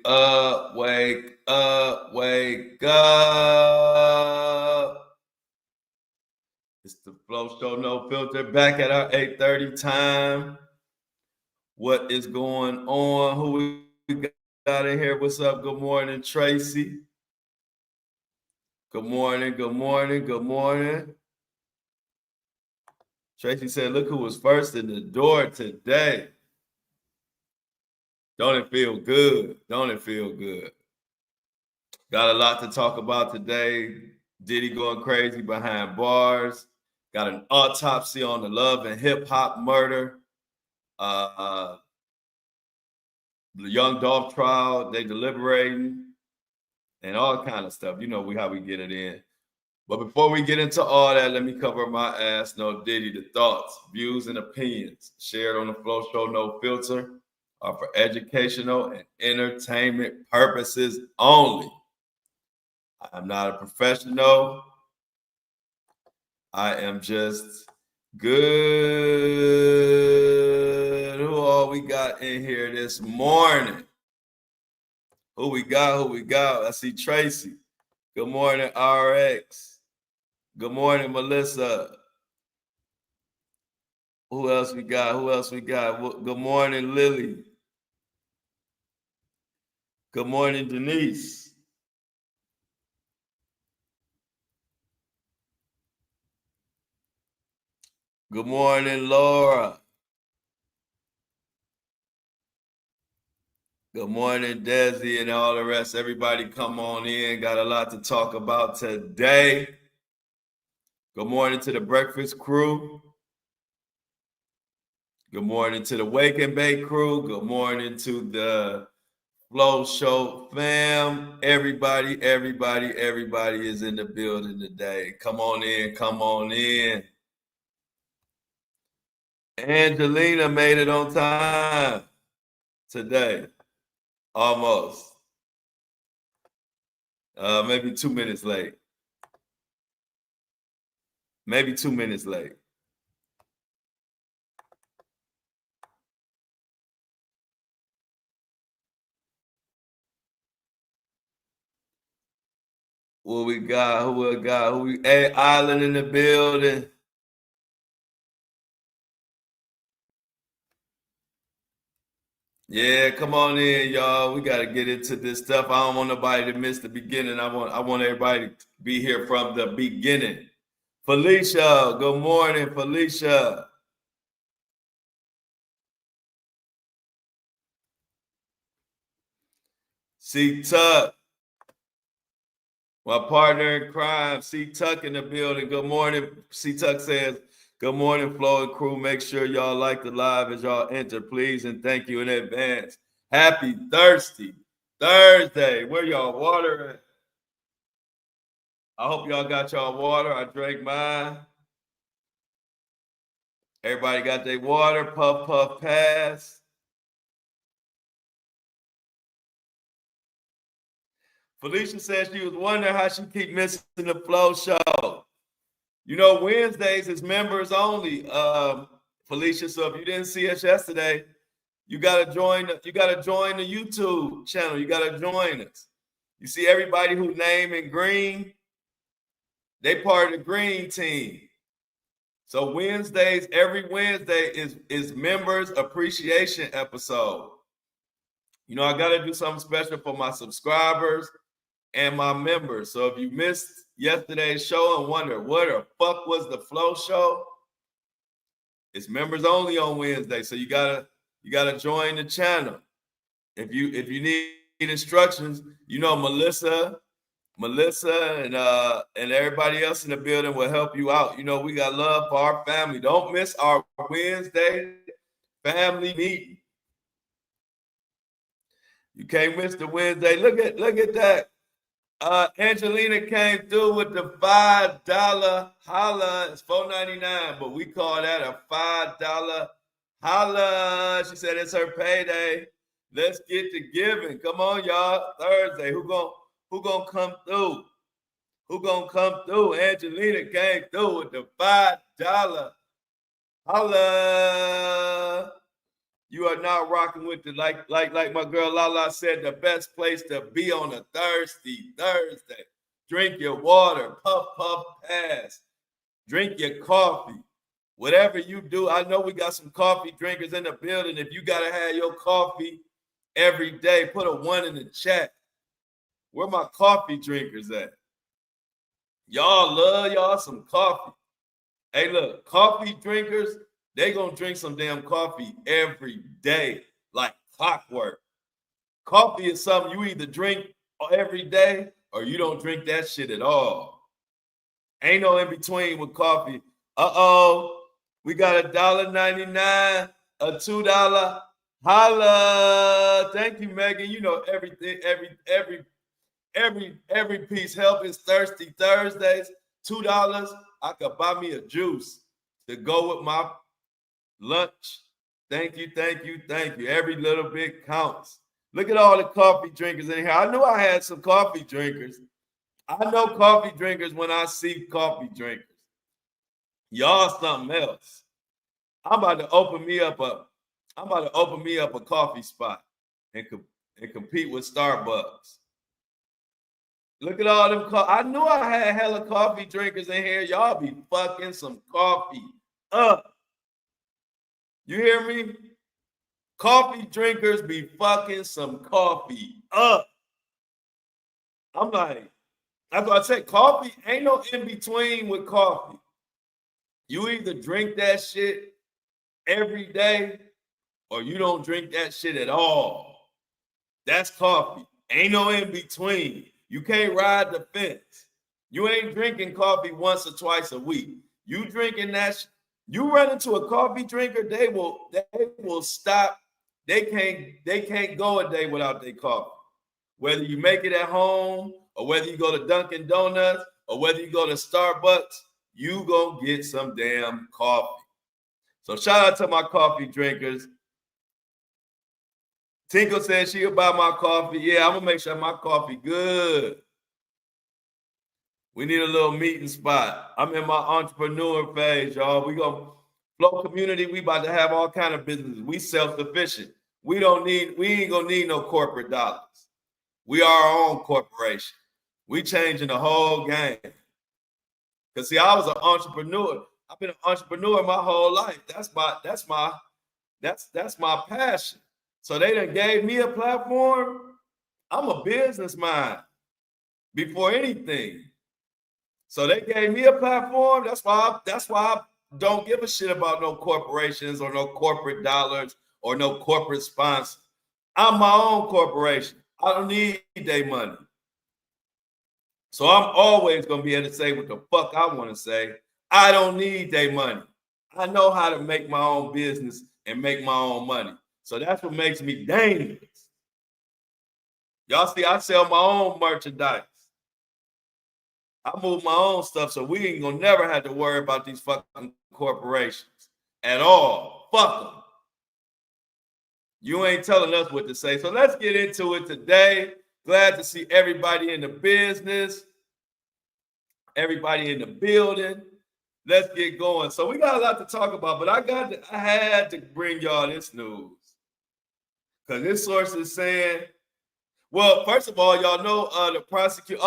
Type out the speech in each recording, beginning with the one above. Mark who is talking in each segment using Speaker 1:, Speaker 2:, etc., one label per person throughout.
Speaker 1: up, wake up, wake up. It's the Flow Show No Filter back at our 8:30 time. What is going on? Who we got in here? What's up? Good morning, Tracy. Good morning, good morning, good morning. Tracy said, look who was first in the door today. Don't it feel good? Don't it feel good? Got a lot to talk about today. Diddy going crazy behind bars. Got an autopsy on the Love and Hip Hop murder. The Young Dolph trial, they deliberating and all kind of stuff. You know how we get it in. But before we get into all that, let me cover my ass. No Diddy. The thoughts, views, and opinions shared on the Flow Show No Filter are for educational and entertainment purposes only. I'm not a professional. I am just good. Who all we got in here this morning? Who we got? I see Tracy. Good morning, RX. Good morning, Melissa. Who else we got? Good morning, Lily. Good morning, Denise. Good morning, Laura. Good morning, Desi, and all the rest. Everybody come on in. Got a lot to talk about today. Good morning to the breakfast crew. Good morning to the Wake and Bake crew. Good morning to the Flow Show fam. Everybody is in the building today. Come on in. Angelina made it on time today. Almost. Maybe 2 minutes late. What we got? Who we hey, Island in the building. Yeah, come on in, y'all. We got to get into this stuff. I don't want nobody to miss the beginning. I want everybody to be here from the beginning. Felicia, good morning, Felicia. C Tuck, my partner in crime, C Tuck in the building. Good morning. C Tuck says, good morning, Flo and crew. Make sure y'all like the live as y'all enter, please, and thank you in advance. Happy Thursday. Where y'all water at? I hope y'all got y'all water. I drank mine. Everybody got their water. Puff, puff, pass. Felicia said she was wondering how she keep missing the Flow Show. You know, Wednesdays is members only, Felicia. So if you didn't see us yesterday, you gotta join the YouTube channel. You gotta join us. You see everybody who name in green, they part of the green team. So Wednesdays, every Wednesday is members appreciation episode. You know, I gotta do something special for my subscribers and my members. So if you missed yesterday's show and wonder what the fuck was the Flow Show, it's members only on Wednesday. So you gotta join the channel. If you need instructions, you know Melissa and everybody else in the building will help you out. You know, we got love for our family. Don't miss our Wednesday family meeting. You can't miss the Wednesday. Look at that. Angelina came through with the $5 holla. It's $4.99, but we call that a $5 holla. She said it's her payday. Let's get to giving. Come on, y'all. Thursday. Who gonna come through? Angelina came through with the $5 holla. You are now rocking with the like my girl Lala said, the best place to be on a thirsty Thursday. Drink your water, puff, pass. Drink your coffee. Whatever you do, I know we got some coffee drinkers in the building. If you gotta have your coffee every day, put a 1 in the chat. Where my coffee drinkers at? Y'all love y'all some coffee. Hey, look, coffee drinkers, they gonna drink some damn coffee every day, like clockwork. Coffee is something you either drink every day or you don't drink that shit at all. Ain't no in between with coffee. We got $1.99, a $2. Holla. Thank you, Megan. You know everything, every piece help is Thirsty Thursdays. $2. I could buy me a juice to go with my lunch. Thank you. Every little bit counts. Look at all the coffee drinkers in here. I knew I had some coffee drinkers. I know coffee drinkers when I see coffee drinkers. Y'all something else. I'm about to open me up a coffee spot and compete with Starbucks. Look at all them. I knew I had hella coffee drinkers in here. Y'all be fucking some coffee up. You hear me? Coffee drinkers be fucking some coffee up. I'm like, that's what I said. Coffee ain't no in between with coffee. You either drink that shit every day or you don't drink that shit at all. That's coffee. Ain't no in between. You can't ride the fence. You ain't drinking coffee once or twice a week. You drinking that. You run into a coffee drinker, they will stop. They can't go a day without their coffee. Whether you make it at home or whether you go to Dunkin' Donuts or whether you go to Starbucks, you gonna get some damn coffee. So shout out to my coffee drinkers. Tinkle said she'll buy my coffee. Yeah, I'm gonna make sure my coffee good. We need a little meeting spot. I'm in my entrepreneur phase, y'all. We gonna flow community. We about to have all kind of businesses. We self-sufficient. We ain't gonna need no corporate dollars. We are our own corporation. We changing the whole game. Cause see, I was an entrepreneur. I've been an entrepreneur my whole life. That's my passion. So they done gave me a platform. I'm a business mind before anything. So they gave me a platform. That's why I don't give a shit about no corporations or no corporate dollars or no corporate sponsor. I'm my own corporation. I don't need their money. So I'm always going to be able to say what the fuck I want to say. I don't need their money. I know how to make my own business and make my own money. So that's what makes me dangerous. Y'all see, I sell my own merchandise. I move my own stuff, so we ain't gonna never have to worry about these fucking corporations at all. Fuck them. You ain't telling us what to say. So let's get into it today. Glad to see everybody in the business, everybody in the building. Let's get going. So we got a lot to talk about, but I had to bring y'all this news. Because this source is saying, well, first of all, y'all know the prosecutor.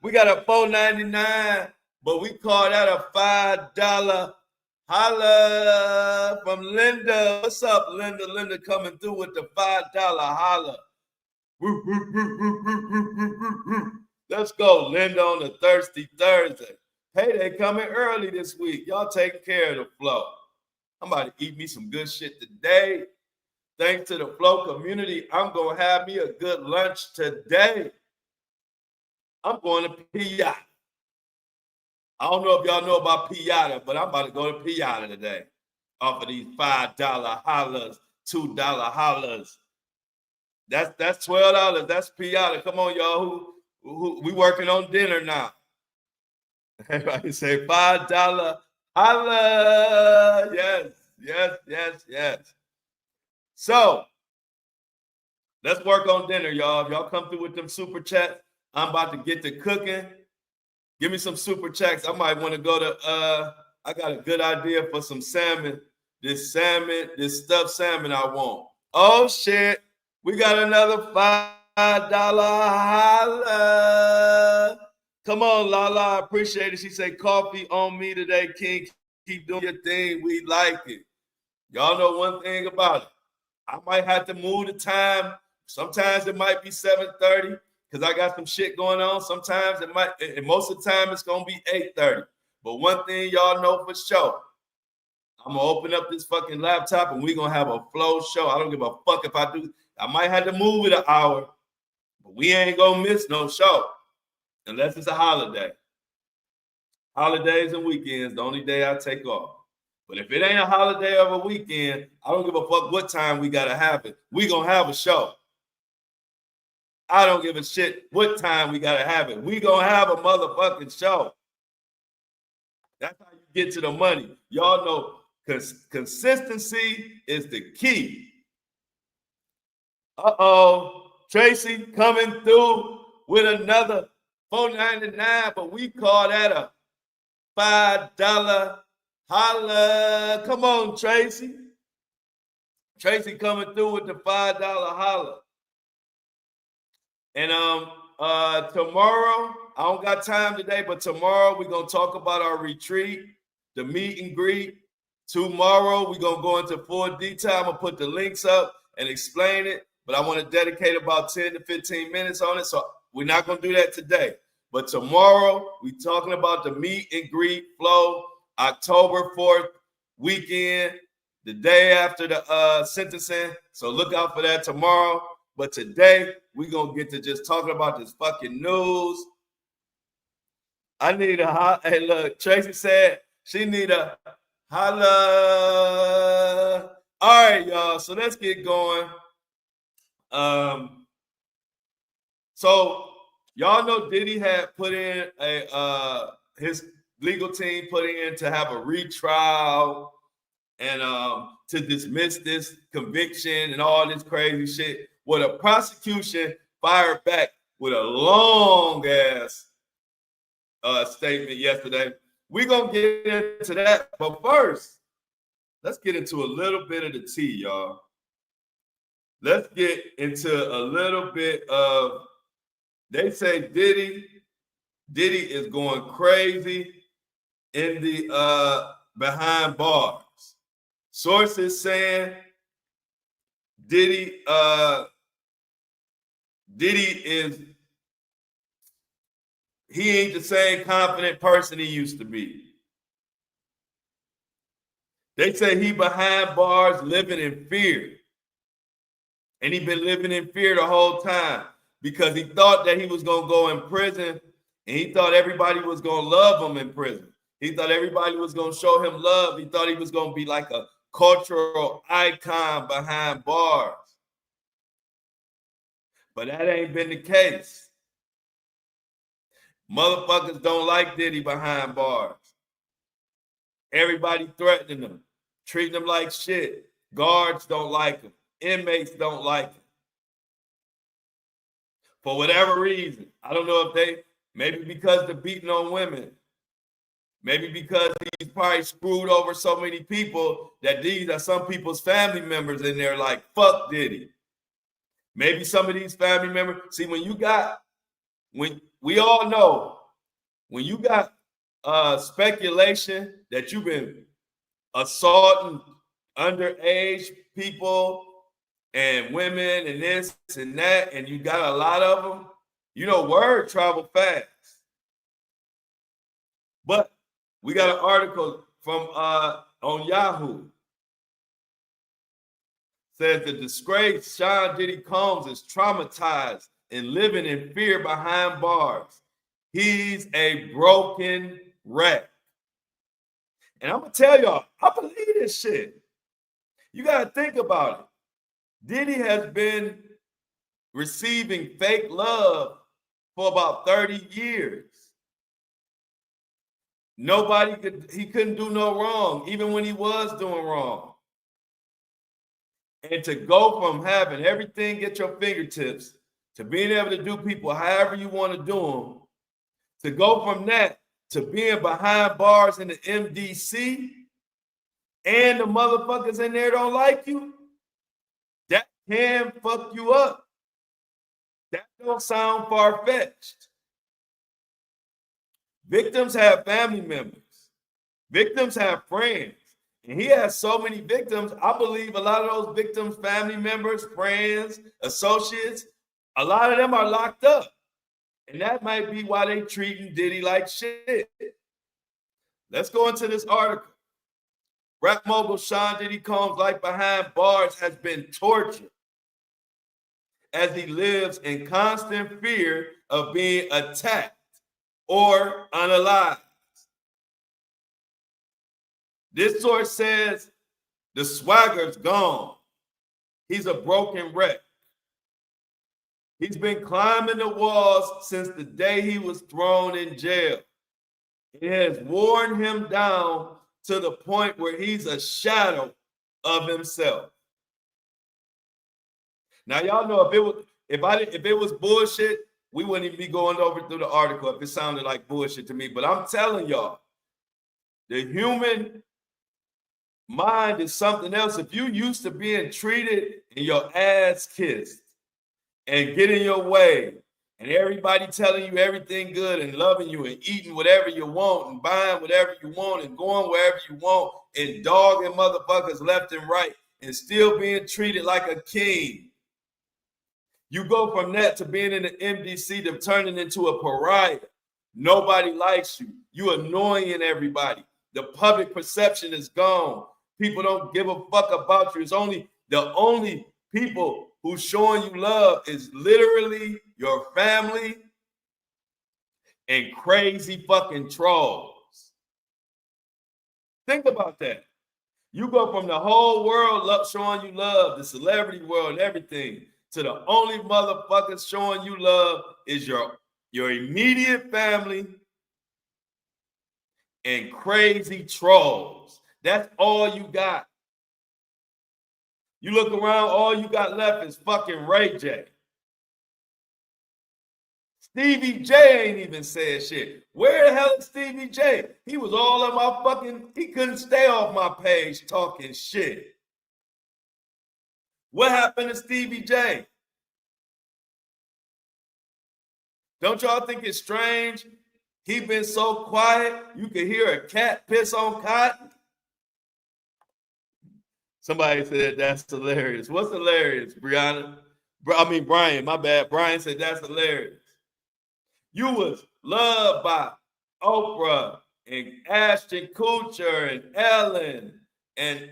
Speaker 1: We got a $4.99, but we call that a $5 holla from Linda. What's up, Linda? Linda coming through with the $5 holla. Let's go, Linda, on the Thirsty Thursday. Payday coming early this week. Y'all taking care of the flow. I'm about to eat me some good shit today. Thanks to the Flow community, I'm going to have me a good lunch today. I'm going to Piata. I don't know if y'all know about Piata, but I'm about to go to Piata today. Off of these $5 hollers, $2 hollers. That's $12. That's Piata. Come on, y'all. Who we working on dinner now? Everybody say $5 holla. Yes. So let's work on dinner, y'all. If y'all come through with them super chats, I'm about to get to cooking. Give me some super chats. I might want to go to I got a good idea for some salmon this salmon, this stuffed salmon I want. Oh shit, we got another $5 holla. Come on, Lala, I appreciate it. She said, coffee on me today, King. Keep doing your thing. We like it. Y'all know one thing about it. I might have to move the time. Sometimes it might be 7:30 because I got some shit going on. Sometimes it might, and most of the time it's gonna be 8:30. But one thing y'all know for sure, I'm gonna open up this fucking laptop and we're gonna have a flow show. I don't give a fuck if I do. I might have to move it an hour, but we ain't gonna miss no show unless it's a holiday. Holidays and weekends, the only day I take off. But if it ain't a holiday of a weekend, I don't give a fuck what time we gotta have it. We gonna have a show. I don't give a shit what time we gotta have it. We gonna have a motherfucking show. That's how you get to the money. Y'all know consistency is the key. Uh-oh, Tracy coming through with another $4.99, but we call that a $5 holla. Come on, Tracy. Tracy coming through with the $5 holla. And tomorrow, I don't got time today, but tomorrow we're gonna talk about our retreat, the meet and greet. Tomorrow we're gonna go into full detail. I'm gonna put the links up and explain it, but I want to dedicate about 10 to 15 minutes on it. So we're not gonna do that today. But tomorrow we're talking about the meet and greet flow, October 4th weekend, the day after the sentencing. So look out for that tomorrow. But today, we're going to get to just talking about this fucking news. I need a, hey, look, Tracy said she need a holla. All right, y'all, so let's get going. So y'all know Diddy had put in his legal team put in to have a retrial and to dismiss this conviction and all this crazy shit. Well, the prosecution fired back with a long ass statement yesterday. We're gonna get into that, but first, let's get into a little bit of the tea, y'all. Let's get into a little bit of. They say Diddy is going crazy in the behind bars. Sources saying Diddy ain't the same confident person he used to be. They say he behind bars living in fear. And he been living in fear the whole time because he thought that he was going to go in prison and he thought everybody was going to love him in prison. He thought everybody was going to show him love. He thought he was going to be like a cultural icon behind bars. But that ain't been the case. Motherfuckers don't like Diddy behind bars. Everybody threatening him, treating him like shit. Guards don't like him. Inmates don't like him. For whatever reason. I don't know if maybe because they're beating on women. Maybe because he's probably screwed over so many people that these are some people's family members and they're like, fuck Diddy. Maybe some of these family members, see, when we all know, when you got speculation that you've been assaulting underage people and women and this and that, and you got a lot of them, you know, word travel fast. But we got an article from on Yahoo. Says the disgraced Sean Diddy Combs is traumatized and living in fear behind bars. He's a broken wreck. And I'm going to tell y'all, I believe this shit. You got to think about it. Diddy has been receiving fake love for about 30 years. He couldn't do no wrong, even when he was doing wrong. And to go from having everything at your fingertips to being able to do people however you want to do them, to go from that to being behind bars in the MDC and the motherfuckers in there don't like you, that can fuck you up. That don't sound far-fetched. Victims have family members. Victims have friends. And he has so many victims. I believe a lot of those victims, family members, friends, associates, a lot of them are locked up. And that might be why they treating Diddy like shit. Let's go into this article. Rap mogul Sean Diddy Combs' life behind bars has been tortured as he lives in constant fear of being attacked or unalived. This source says the swagger's gone. He's a broken wreck. He's been climbing the walls since the day he was thrown in jail. It has worn him down to the point where he's a shadow of himself. Now, y'all know if it was bullshit, we wouldn't even be going over through the article if it sounded like bullshit to me. But I'm telling y'all, the human mind is something else. If you used to being treated and your ass kissed and get in your way and everybody telling you everything good and loving you and eating whatever you want and buying whatever you want and going wherever you want and dogging motherfuckers left and right and still being treated like a king. You go from that to being in the MDC to turning into a pariah. Nobody likes you. You annoying everybody. The public perception is gone. People don't give a fuck about you. It's the only people who's showing you love is literally your family and crazy fucking trolls. Think about that. You go from the whole world showing you love, the celebrity world, everything, to the only motherfuckers showing you love is your immediate family and crazy trolls. That's all you got. You look around, all you got left is fucking Ray J. Stevie J ain't even said shit. Where the hell is Stevie J? He was all on my he couldn't stay off my page talking shit. What happened to Stevie J? Don't y'all think it's strange? He been so quiet, you could hear a cat piss on cotton. Somebody said that's hilarious. What's hilarious, Brian, my bad. Brian said that's hilarious. You was loved by Oprah and Ashton Kutcher and Ellen and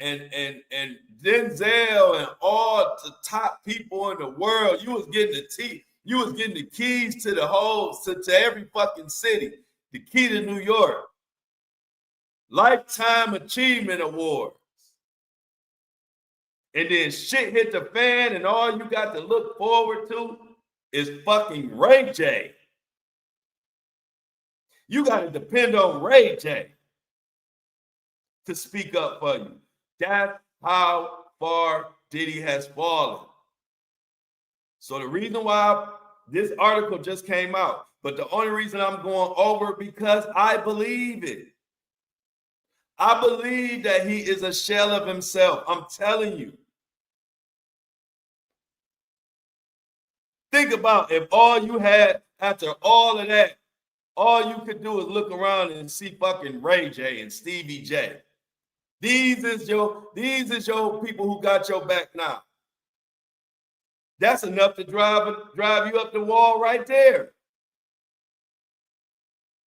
Speaker 1: Denzel and all the top people in the world. You was getting the keys to to every fucking city. The key to New York. Lifetime Achievement Award. And then shit hit the fan and all you got to look forward to is fucking Ray J. You got to depend on Ray J to speak up for you. That's how far Diddy has fallen. So the reason why this article just came out, but the only reason I'm going over because I believe it. I believe that he is a shell of himself. I'm telling you. Think about if all you had after all of that, all you could do is look around and see fucking Ray J and Stevie J. These is your people who got your back now. That's enough to drive you up the wall right there.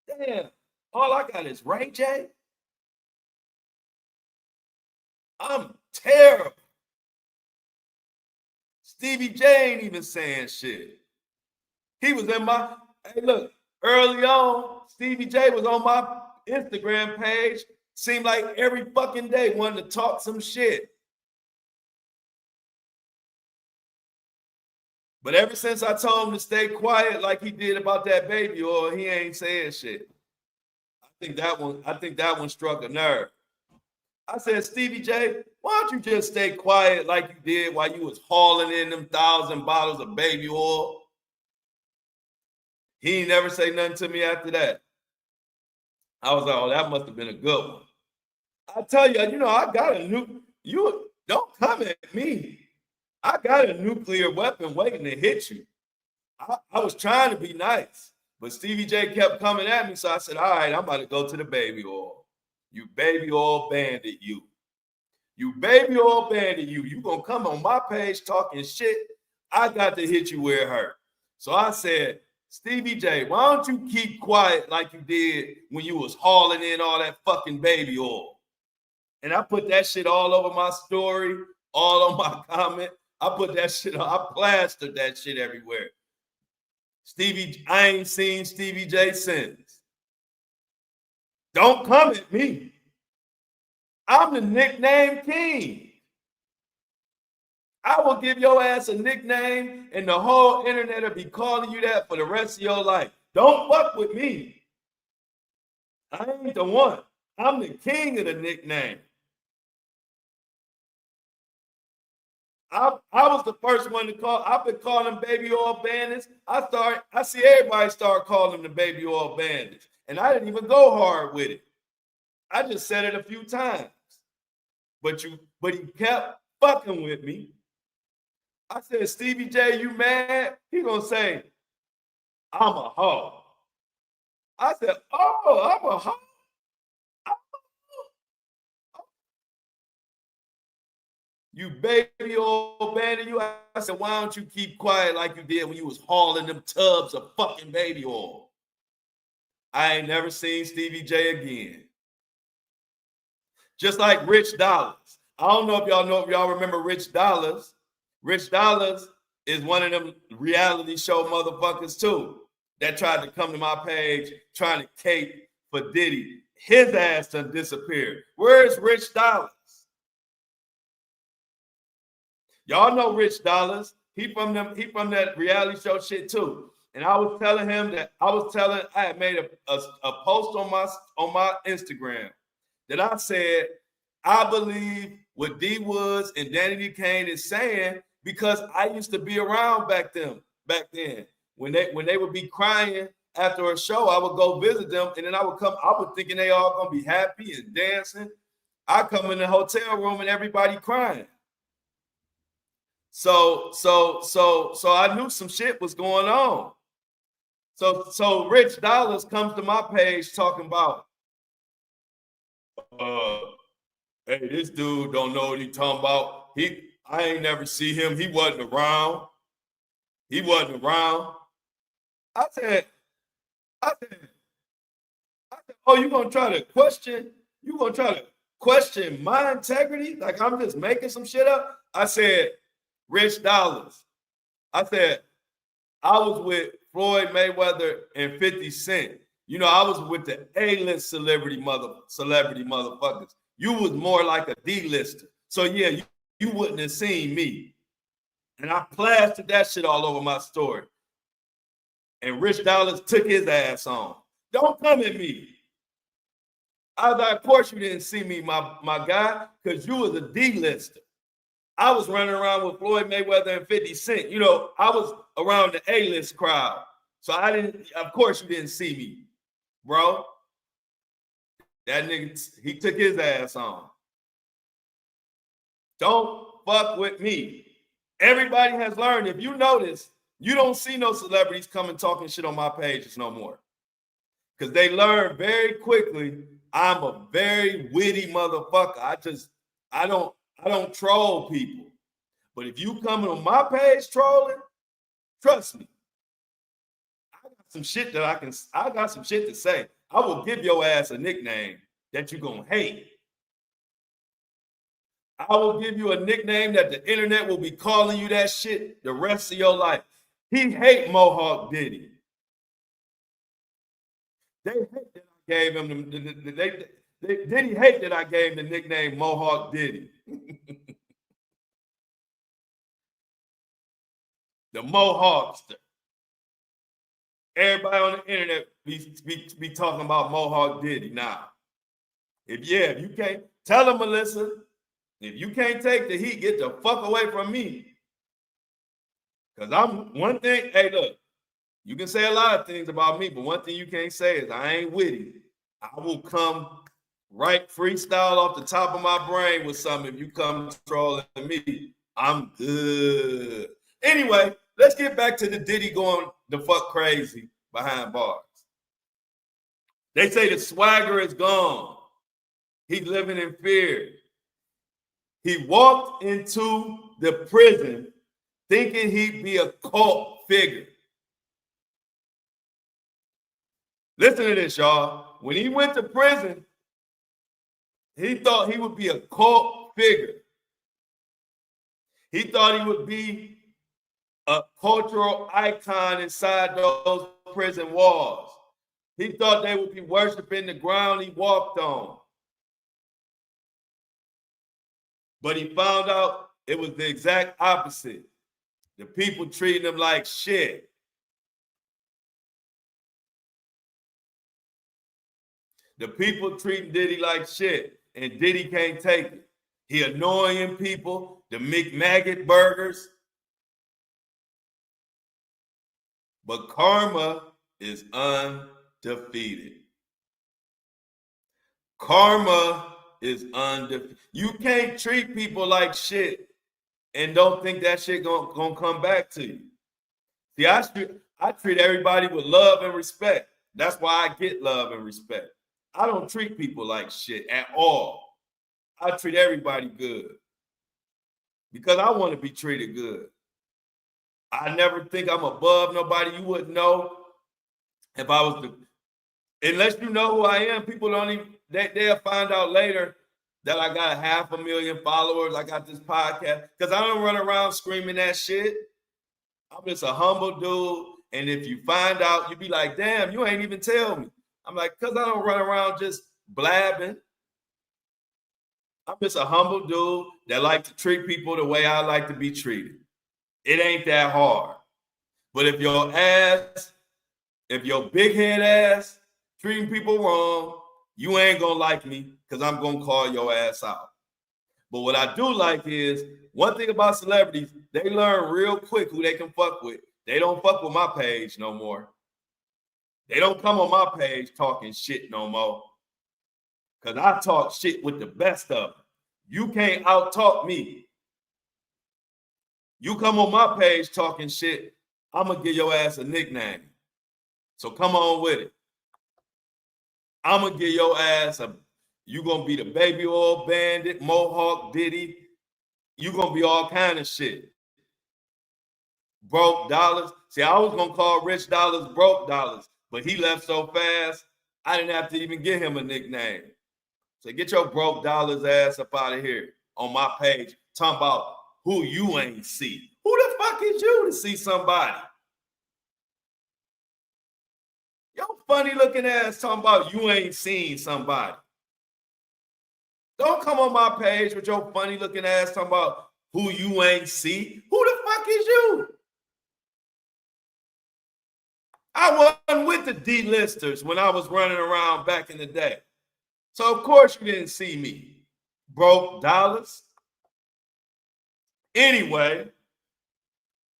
Speaker 1: Damn, all I got is Ray J. I'm terrible. Stevie J ain't even saying shit. He was in my, hey, look, early on, Stevie J was on my Instagram page. Seemed like every fucking day wanted to talk some shit. But ever since I told him to stay quiet like he did about that baby oil, he ain't saying shit. I think that one struck a nerve. I said, Stevie J, why don't you just stay quiet like you did while you was hauling in them 1,000 bottles of baby oil? He ain't never say nothing to me after that. I was like, oh, that must have been a good one. I tell you, I got a new. You don't come at me. I got a nuclear weapon waiting to hit you. I was trying to be nice, but Stevie J kept coming at me. So I said, all right, I'm about to go to the baby oil. You baby oil bandit, you. You baby oil bandit, you. You gonna come on my page talking shit. I got to hit you where it hurt. So I said, Stevie J, why don't you keep quiet like you did when you was hauling in all that fucking baby oil? And I put that shit all over my story, all on my comment. I put that shit on, I plastered that shit everywhere. I ain't seen Stevie J since. Don't come at me. I'm the nickname king. I will give your ass a nickname and the whole internet will be calling you that for the rest of your life. Don't fuck with me. I ain't the one. I'm the king of the nickname. I was the first one to call. I've been calling baby oil bandits. I see everybody start calling them the baby oil bandits. And I didn't even go hard with it. I just said it a few times. But he kept fucking with me. I said, Stevie J, you mad? He gonna say, I'm a hoe. I said, oh, I'm a hoe. You baby old bandit, you. I said, why don't you keep quiet like you did when you was hauling them tubs of fucking baby oil? I ain't never seen Stevie J again. Just like Rich Dollars. I don't know if y'all remember Rich Dollars. Rich Dollars is one of them reality show motherfuckers too that tried to come to my page trying to cape for Diddy. His ass done disappeared. Where's Rich Dollars? Y'all know Rich Dollars. He from that reality show shit too. And I was telling him that I had made a post on my Instagram that I said, I believe what D Woods and Danny Duquesne is saying because I used to be around back then. When they would be crying after a show, I would go visit them, and then I would thinking they all gonna be happy and dancing. I come in the hotel room and everybody crying. So I knew some shit was going on. So Rich Dollars comes to my page talking about, hey, this dude don't know what he talking about. I ain't never see him. He wasn't around. I said, oh, you gonna try to question? You gonna try to question my integrity? Like I'm just making some shit up? I said, Rich Dollars. I said, I was with Floyd Mayweather and 50 Cent. I was with the A-list celebrity motherfuckers. You was more like a D-lister. So yeah, you wouldn't have seen me. And I plastered that shit all over my story. And Rich Dollars took his ass on. Don't come at me. I was like, of course you didn't see me, my guy, because you was a D-lister. I was running around with Floyd Mayweather and 50 Cent. I was around the A-list crowd. So of course you didn't see me, bro. That nigga, he took his ass on. Don't fuck with me. Everybody has learned. If you notice, you don't see no celebrities coming talking shit on my pages no more. Because they learn very quickly I'm a very witty motherfucker. I don't troll people. But if you coming on my page trolling, trust me. I got some shit to say. I will give your ass a nickname that you're gonna hate. I will give you a nickname that the internet will be calling you that shit the rest of your life. He hate Mohawk Diddy. They hate that I gave him Diddy hate that I gave the nickname Mohawk Diddy. The Mohawkster. Everybody on the internet be talking about Mohawk Diddy now. If you can't, tell them, Melissa, if you can't take the heat, get the fuck away from me. Because I'm one thing, hey, look, you can say a lot of things about me, but one thing you can't say is I ain't witty. I will come Right freestyle off the top of my brain with something. If you come trolling me, I'm good. Anyway, let's get back to the Diddy going the fuck crazy behind bars. They say the swagger is gone. He's living in fear. He walked into the prison thinking he'd be a cult figure. Listen to this, y'all. When he went to prison, he thought he would be a cult figure. He thought he would be a cultural icon inside those prison walls. He thought they would be worshiping the ground he walked on. But he found out it was the exact opposite. The people treating him like shit. The people treating Diddy like shit, and Diddy can't take it. He annoying people, the McMaggot burgers. But karma is undefeated. Karma is undefeated. You can't treat people like shit and don't think that shit gonna come back to you. See, I treat everybody with love and respect. That's why I get love and respect. I don't treat people like shit at all. I treat everybody good because I want to be treated good. I never think I'm above nobody. You wouldn't know if I was unless you know who I am. People don't even, they'll find out later that I got 500,000 followers. I got this podcast because I don't run around screaming that shit. I'm just a humble dude. And if you find out, you be like, damn, you ain't even tell me. I'm like, because I don't run around just blabbing. I'm just a humble dude that like to treat people the way I like to be treated. It ain't that hard. But if your big head ass treating people wrong, you ain't gonna like me because I'm gonna call your ass out. But what I do like is one thing about celebrities, they learn real quick who they can fuck with. They don't fuck with my page no more. They don't come on my page talking shit no more. Because I talk shit with the best of them. You can't out-talk me. You come on my page talking shit, I'm going to give your ass a nickname. So come on with it. I'm going to give your ass you going to be the baby oil bandit, Mohawk Diddy. You going to be all kind of shit. Broke dollars. See, I was going to call Rich Dollars Broke Dollars, but he left so fast, I didn't have to even give him a nickname. So get your broke dollars ass up out of here on my page. Talking about who you ain't see. Who the fuck is you to see somebody? Your funny looking ass talking about you ain't seen somebody. Don't come on my page with your funny looking ass talking about who you ain't see. Who the fuck is you? I wasn't with the D-listers when I was running around back in the day. So of course you didn't see me. Broke dollars. Anyway,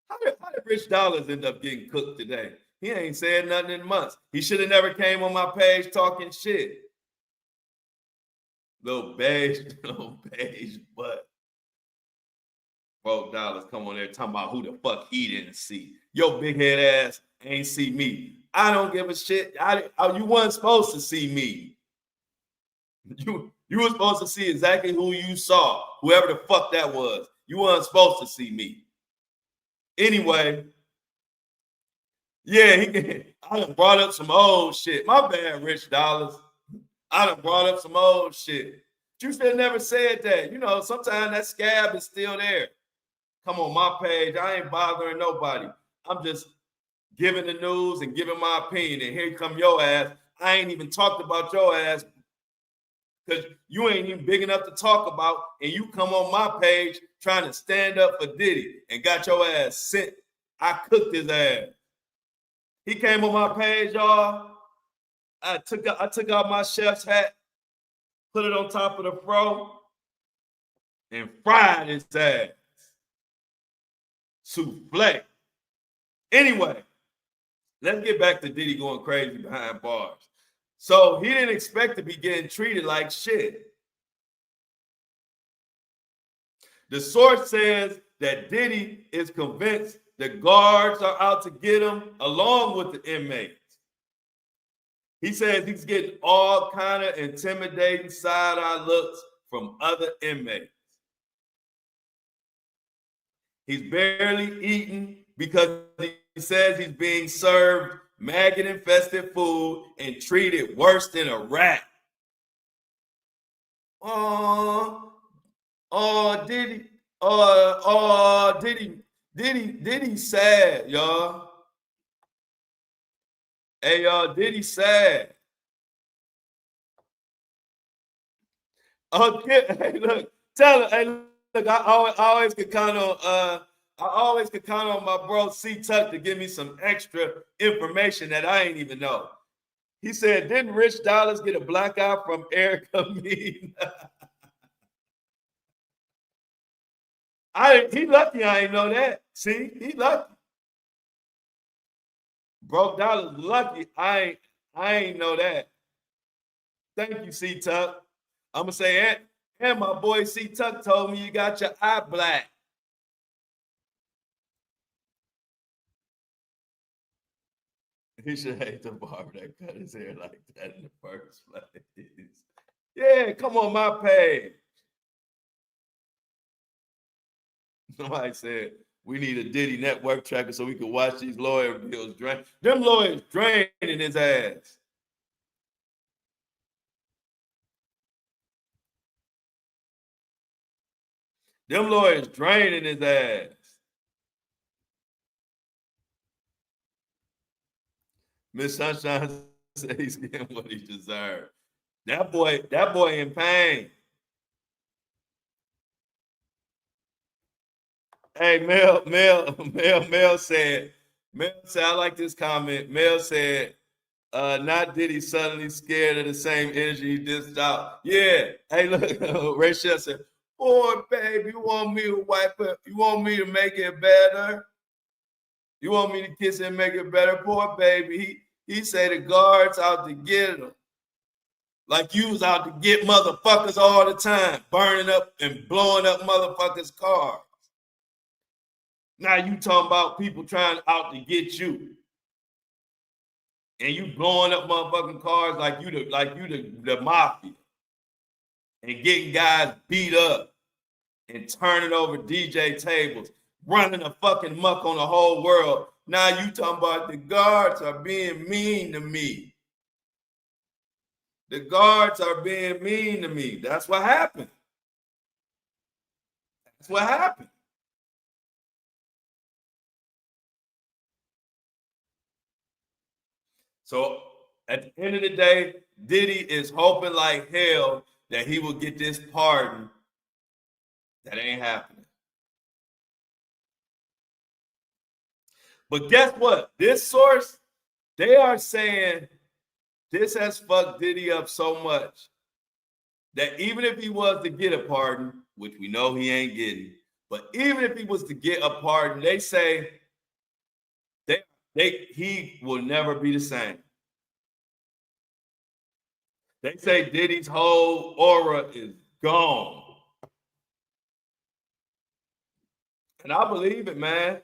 Speaker 1: how did Rich Dollars end up getting cooked today? He ain't said nothing in months. He should have never came on my page talking shit. Little beige butt. Broke dollars come on there talking about who the fuck he didn't see. Your big head ass ain't see me. I don't give a shit. You wasn't supposed to see me. You were supposed to see exactly who you saw, whoever the fuck that was. You weren't supposed to see me. Anyway, yeah, I done brought up some old shit. My bad, Rich Dollars. I done brought up some old shit. You should have never said that. You know, sometimes that scab is still there. Come on my page. I ain't bothering nobody. I'm just giving the news and giving my opinion. And here come your ass. I ain't even talked about your ass because you ain't even big enough to talk about. And you come on my page trying to stand up for Diddy and got your ass sent. I cooked his ass. He came on my page, y'all. I took out my chef's hat, put it on top of the fro, and fried his ass. Souffle. Anyway, let's get back to Diddy going crazy behind bars. So he didn't expect to be getting treated like shit. The source says that Diddy is convinced the guards are out to get him along with the inmates. He says he's getting all kind of intimidating side-eye looks from other inmates. He's barely eating because he says he's being served maggot-infested food and treated worse than a rat. Diddy, Diddy sad, y'all. Hey, y'all, Diddy sad. Okay, hey, look, tell her, hey, look, I always could count on my bro C Tuck to give me some extra information that I ain't even know. He said, didn't Rich Dollars get a black eye from Erica Mean? He lucky I ain't know that. See, he lucky. Broke Dollars lucky. I ain't know that. Thank you, C Tuck. I'm gonna say, and my boy C Tuck told me you got your eye black. He should hate the barber that cut his hair like that in the first place. Yeah, come on my page. Somebody said we need a Diddy network tracker so we can watch these lawyer bills drain. Them lawyers draining his ass. Them lawyers draining his ass. Miss Sunshine said he's getting what he deserved. That boy in pain. Hey, Mel said, I like this comment. Mel said, not Diddy suddenly scared of the same energy he dished out. Yeah. Hey, look, Rachel said, boy, baby, you want me to wipe it? You want me to make it better? You want me to kiss and make it better? Poor baby. He said the guards out to get him. Like you was out to get motherfuckers all the time, burning up and blowing up motherfuckers' cars. Now you talking about people trying out to get you. And you blowing up motherfucking cars like you the mafia. And getting guys beat up and turning over DJ tables, running a fucking muck on the whole world. Now you talking about the guards are being mean to me. The guards are being mean to me. That's what happened. That's what happened. So at the end of the day, Diddy is hoping like hell that he will get this pardon. That ain't happening. But guess what? This source, they are saying this has fucked Diddy up so much that even if he was to get a pardon, which we know he ain't getting, but even if he was to get a pardon, they say he will never be the same. They say Diddy's whole aura is gone. And I believe it, man.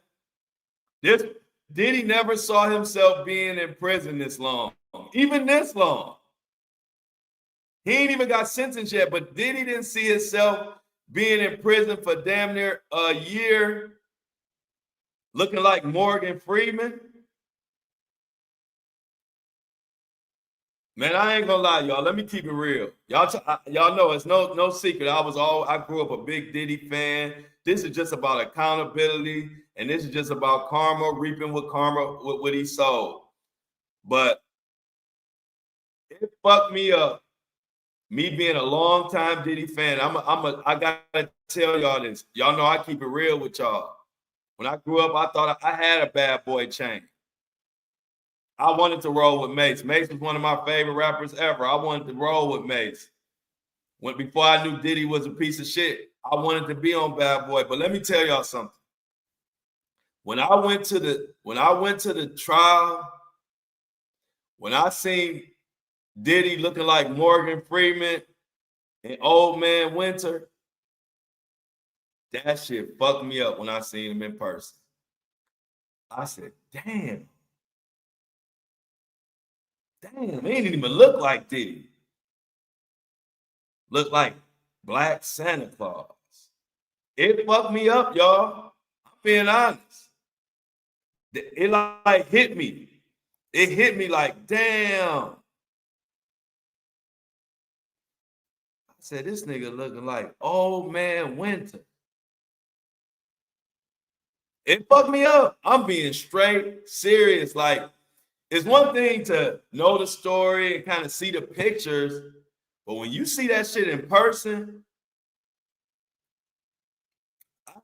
Speaker 1: Diddy never saw himself being in prison this long, even this long. He ain't even got sentenced yet, but Diddy didn't see himself being in prison for damn near a year, looking like Morgan Freeman. Man, I ain't gonna lie, y'all. Let me keep it real. Y'all know it's no secret. I grew up a big Diddy fan. This is just about accountability, and this is just about karma, reaping with what he sowed. But it fucked me up. Me being a longtime Diddy fan, I gotta tell y'all this. Y'all know I keep it real with y'all. When I grew up, I thought I had a bad boy chain. I wanted to roll with Mace. Mace was one of my favorite rappers ever. I wanted to roll with Mace. Before I knew Diddy was a piece of shit, I wanted to be on Bad Boy. But let me tell y'all something. When I went to the trial, when I seen Diddy looking like Morgan Freeman and Old Man Winter. That shit fucked me up when I seen him in person. I said, damn, he didn't even look like Diddy. Looked like Black Santa Claus. It fucked me up, y'all. I'm being honest. It like hit me. It hit me like, damn. I said, this nigga looking like Old Man Winter. It fucked me up. I'm being straight serious. Like, it's one thing to know the story and kind of see the pictures, but when you see that shit in person,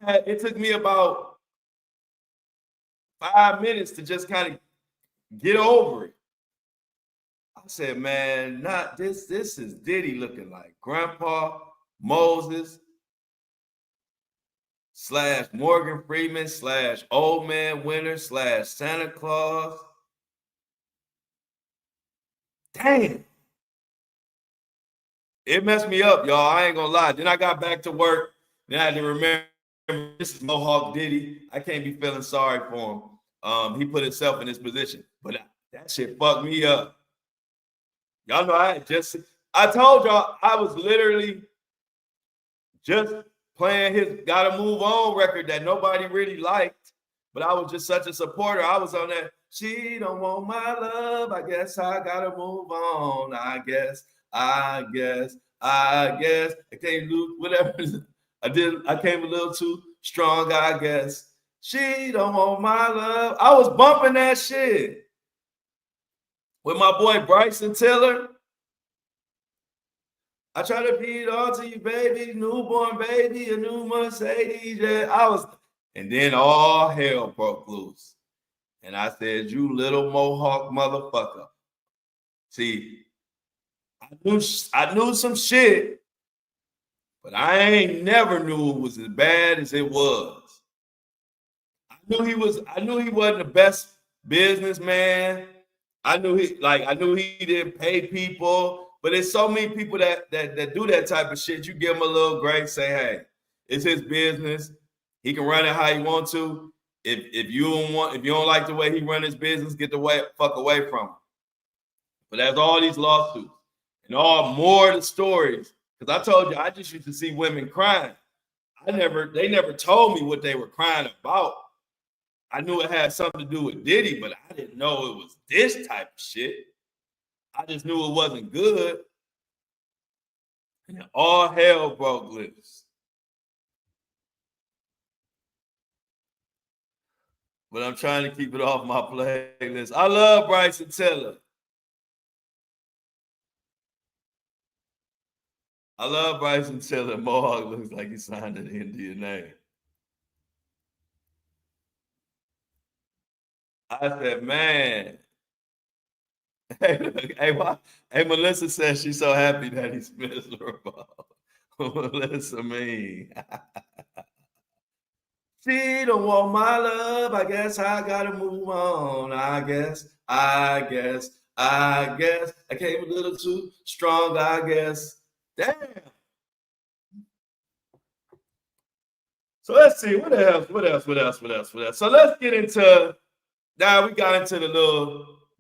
Speaker 1: it took me about 5 minutes to just kind of get over it. I said, man, not this. This is Diddy looking like Grandpa Moses / Morgan Freeman / Old Man Winter / Santa Claus. Damn. It messed me up, y'all. I ain't gonna lie. Then I got back to work. Then I had to remember this is Mohawk Diddy. I can't be feeling sorry for him. He put himself in this position. But that shit fucked me up. Y'all know I told y'all I was literally just playing his Gotta Move On record that nobody really liked, but I was just such a supporter. I was on that, she don't want my love, I guess I gotta move on, I guess. I can't do whatever. I came a little too strong, I guess. She don't want my love. I was bumping that shit with my boy Bryson Tiller. I try to be it all to you, baby, newborn baby, a new Mercedes. Yeah, and then all hell broke loose. And I said, you little Mohawk motherfucker. See, I knew some shit, but I ain't never knew it was as bad as it was. I knew he wasn't the best businessman. I knew he didn't pay people, but there's so many people that do that type of shit. You give him a little grace, say, hey, it's his business. He can run it how he wants to. If you don't like the way he run his business, get the fuck away from him. But there's all these lawsuits and all more of the stories. Because I told you, I just used to see women crying. They never told me what they were crying about. I knew it had something to do with Diddy, but I didn't know it was this type of shit. I just knew it wasn't good. And all hell broke loose. But I'm trying to keep it off my playlist. I love Bryson Tiller. I love Bryson Tiller. Mohawk looks like he signed an Indian name. I said, man. Hey, Melissa says she's so happy that he's miserable. Melissa mean. She don't want my love. I guess I gotta move on. I guess. I came a little too strong, I guess. Damn. So let's see what else. So let's get into now. We got into the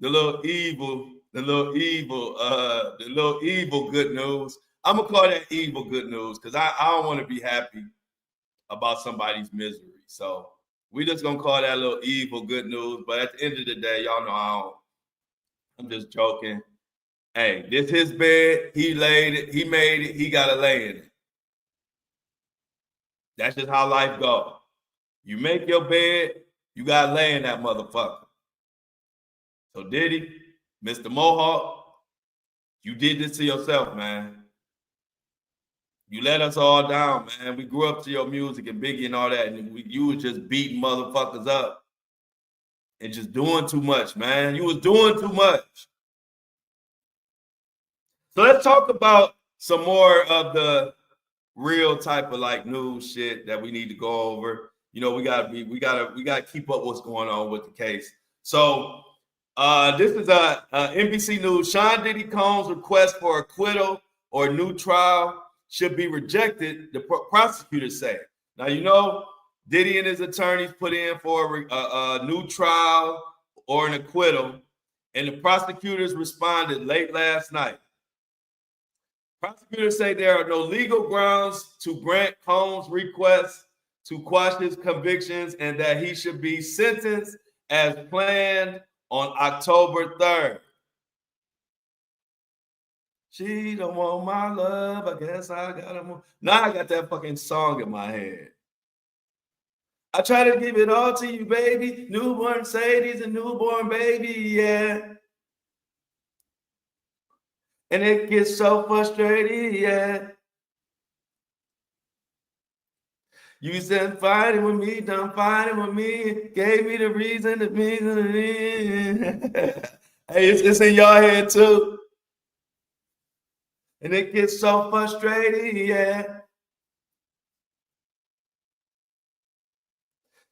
Speaker 1: little evil good news. I'm gonna call that evil good news because I don't want to be happy about somebody's misery. So we just gonna call that little evil good news. But at the end of the day, y'all know I'm just joking. Hey, this his bed. He laid it. He made it. He gotta lay in it. That's just how life goes. You make your bed, you gotta lay in that motherfucker. So Diddy, Mr. Mohawk, you did this to yourself, man. You let us all down, man. We grew up to your music and Biggie and all that, and you was just beating motherfuckers up and just doing too much, man. You was doing too much. So let's talk about some more of the real type of like news shit that we need to go over. You know, we gotta keep up what's going on with the case. So This is NBC News. Sean Diddy Combs' request for acquittal or new trial should be rejected, the prosecutors say. Now, you know, Diddy and his attorneys put in for a new trial or an acquittal, and the prosecutors responded late last night. Prosecutors say there are no legal grounds to grant Combs' request to quash his convictions and that he should be sentenced as planned on October 3rd. She don't want my love. I guess I got it. Now I got that fucking song in my head. I try to give it all to you, baby. Newborn Sadie's a newborn baby, yeah. And it gets so frustrating, yeah. You said fighting with me, done fighting with me. Gave me the reason to be. Hey, it's in your head too. And it gets so frustrating, yeah.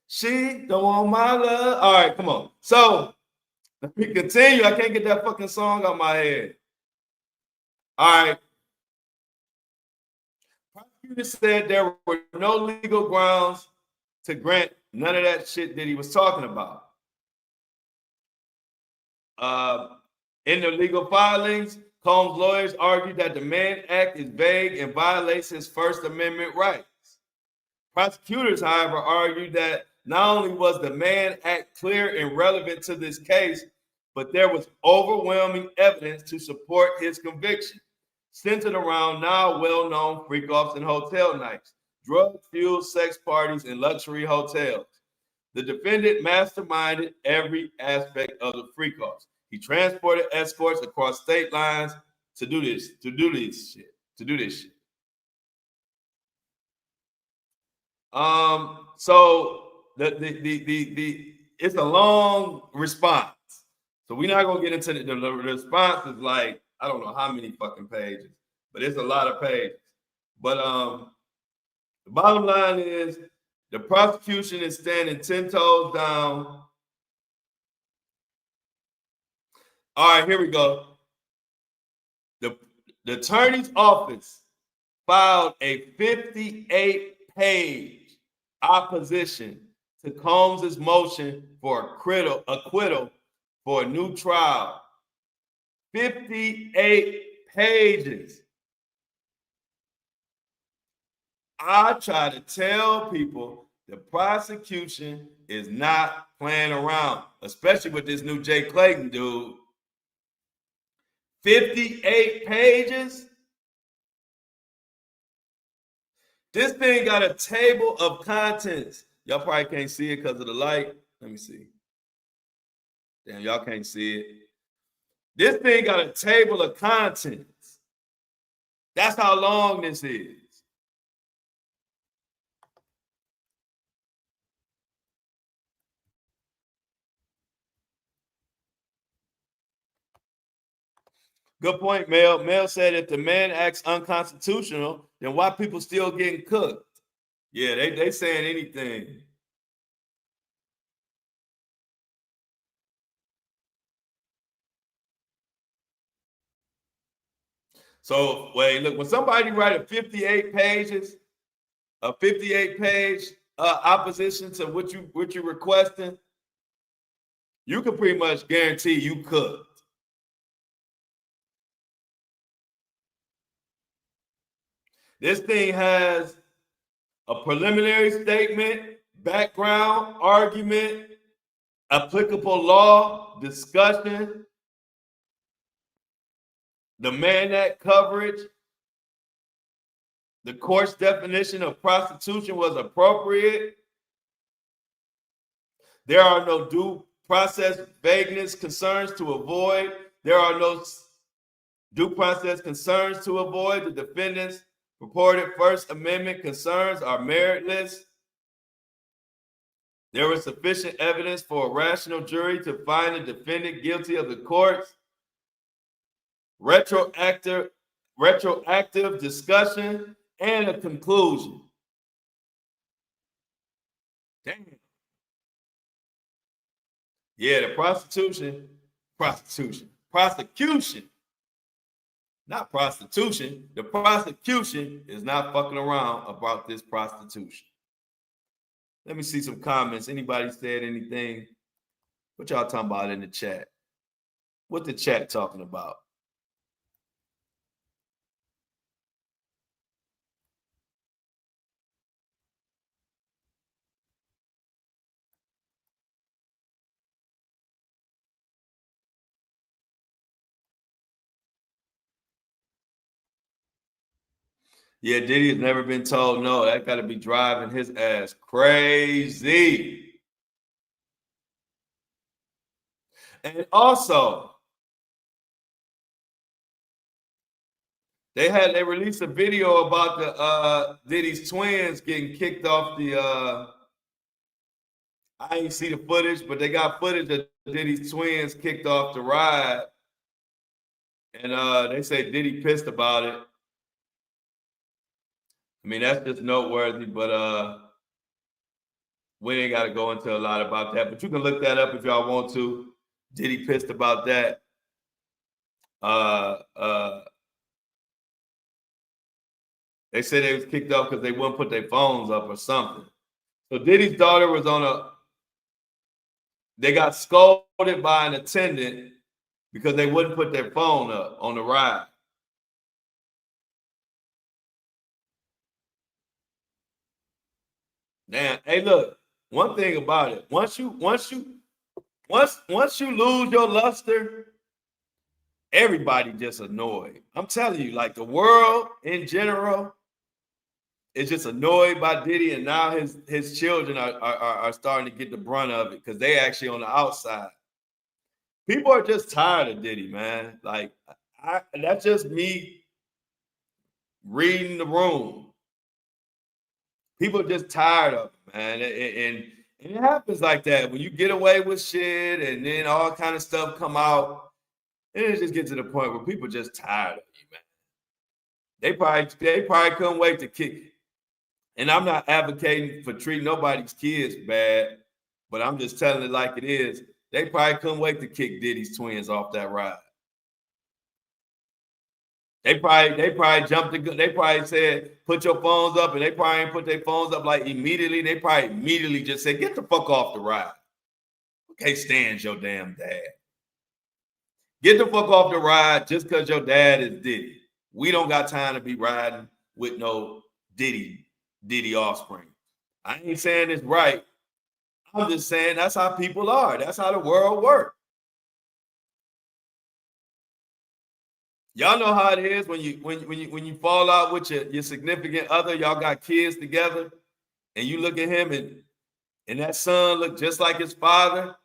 Speaker 1: She don't want my love. All right, come on. So let me continue. I can't get that fucking song out my head. All right. Prosecutors said there were no legal grounds to grant none of that shit that he was talking about. In the legal filings, Combs' lawyers argued that the Mann Act is vague and violates his First Amendment rights. Prosecutors, however, argued that not only was the Mann Act clear and relevant to this case, but there was overwhelming evidence to support his conviction, centered around now well-known freak-offs and hotel nights, drug-fueled sex parties, and luxury hotels. The defendant masterminded every aspect of the freak-offs. He transported escorts across state lines to do this shit. So the it's a long response. So we're not gonna get into the response is like, I don't know how many fucking pages, but it's a lot of pages. But the bottom line is the prosecution is standing 10 toes down. All right, here we go. The attorney's office filed a 58-page opposition to Combs' motion for acquittal for a new trial. 58 pages. I try to tell people the prosecution is not playing around, especially with this new Jay Clayton dude. 58 pages. This thing got a table of contents. Y'all probably can't see it because of the light. Let me see. Damn, y'all can't see it. This thing got a table of contents. That's how long this is. Good point, Mel. Mel said if the Mann Act's unconstitutional, then why people still getting cooked? Yeah, they saying anything. So wait, look, when somebody write a 58 pages, a 58-page opposition to what you're requesting, you can pretty much guarantee you cooked. This thing has a preliminary statement, background, argument, applicable law, discussion, the Mann Act coverage, the court's definition of prostitution was appropriate. There are no due process vagueness concerns to avoid. There are no due process concerns to avoid. The defendant's purported First Amendment concerns are meritless. There was sufficient evidence for a rational jury to find the defendant guilty of the court's retroactive discussion and a conclusion. Damn. Yeah, the prostitution Prosecution, not prostitution. The prosecution is not fucking around about this prostitution. Let me see some comments. Anybody said anything? What y'all talking about in the chat? What the chat talking about? Yeah, Diddy has never been told no. That got to be driving his ass crazy. And also, they released a video about the Diddy's twins getting kicked off the I ain't see the footage, but they got footage of Diddy's twins kicked off the ride. And they say Diddy pissed about it. I mean, that's just noteworthy, but we ain't got to go into a lot about that. But you can look that up if y'all want to. Diddy pissed about that. They said they was kicked off because they wouldn't put their phones up or something. So Diddy's daughter was they got scolded by an attendant because they wouldn't put their phone up on the ride. Now, hey, look, one thing about it, once you lose your luster, everybody just annoyed. I'm telling you, like the world in general is just annoyed by Diddy, and now his children are starting to get the brunt of it because they actually on the outside. People are just tired of Diddy, man. Like that's just me reading the room. People are just tired of it, man. And it happens like that when you get away with shit and then all kind of stuff come out. And it just gets to the point where people just tired of you, man. They probably couldn't wait to kick it. And I'm not advocating for treating nobody's kids bad, but I'm just telling it like it is. They probably couldn't wait to kick Diddy's twins off that ride. They probably jumped the gun. They probably said, put your phones up, and they probably didn't put their phones up like immediately. They probably immediately just said, get the fuck off the ride. Okay, stand your damn dad. Get the fuck off the ride just because your dad is Diddy. We don't got time to be riding with no Diddy offspring. I ain't saying it's right. I'm just saying that's how people are. That's how the world works. Y'all know how it is when you fall out with your significant other. Y'all got kids together, and you look at him and that son look just like his father.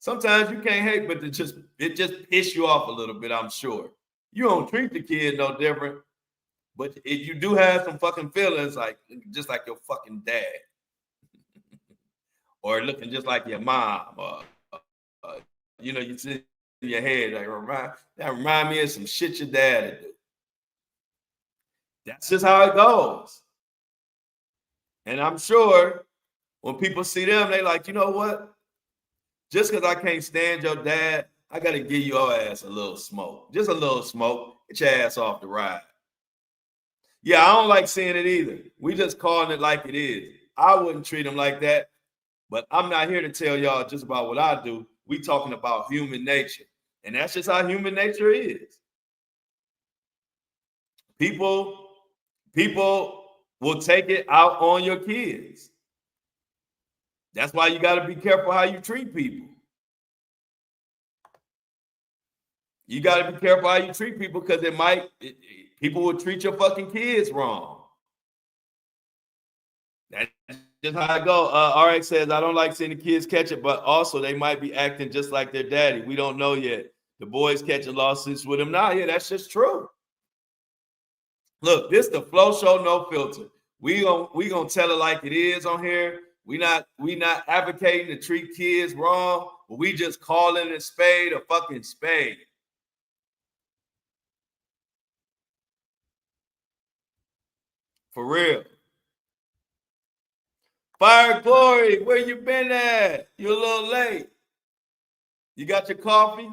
Speaker 1: Sometimes you can't hate, but it just piss you off a little bit. I'm sure you don't treat the kid no different, but if you do have some fucking feelings, like just like your fucking dad, or looking just like your mom, you sit in your head like remind me of some shit your dad would do. That's just how it goes. And I'm sure when people see them, they like, you know what? Just because I can't stand your dad, I got to give your ass a little smoke. Just a little smoke. Get your ass off the ride. Yeah, I don't like seeing it either. We just calling it like it is. I wouldn't treat him like that. But I'm not here to tell y'all just about what I do. We talking about human nature. And that's just how human nature is. People will take it out on your kids. That's why you got to be careful how you treat people. You got to be careful how you treat people because people will treat your fucking kids wrong. That's just how I go. RX says, I don't like seeing the kids catch it, but also they might be acting just like their daddy. We don't know yet. The boys catching lawsuits with him now. Yeah, that's just true. Look, this the Flow Show, no filter. We gonna tell it like it is on here. We not advocating to treat kids wrong, but we just calling a spade a fucking spade. For real. Fire Glory, where you been at? You're a little late. You got your coffee?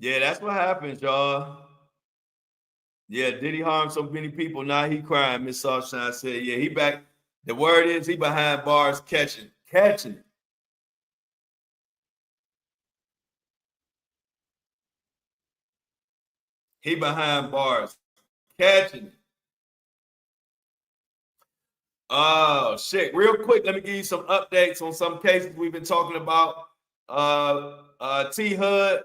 Speaker 1: Yeah, that's what happens, y'all. Yeah, Diddy harmed so many people. Now he crying. Miss Sunshine said, yeah, he back. The word is he behind bars catching. He behind bars catching. Oh shit! Real quick, let me give you some updates on some cases we've been talking about. T Hood,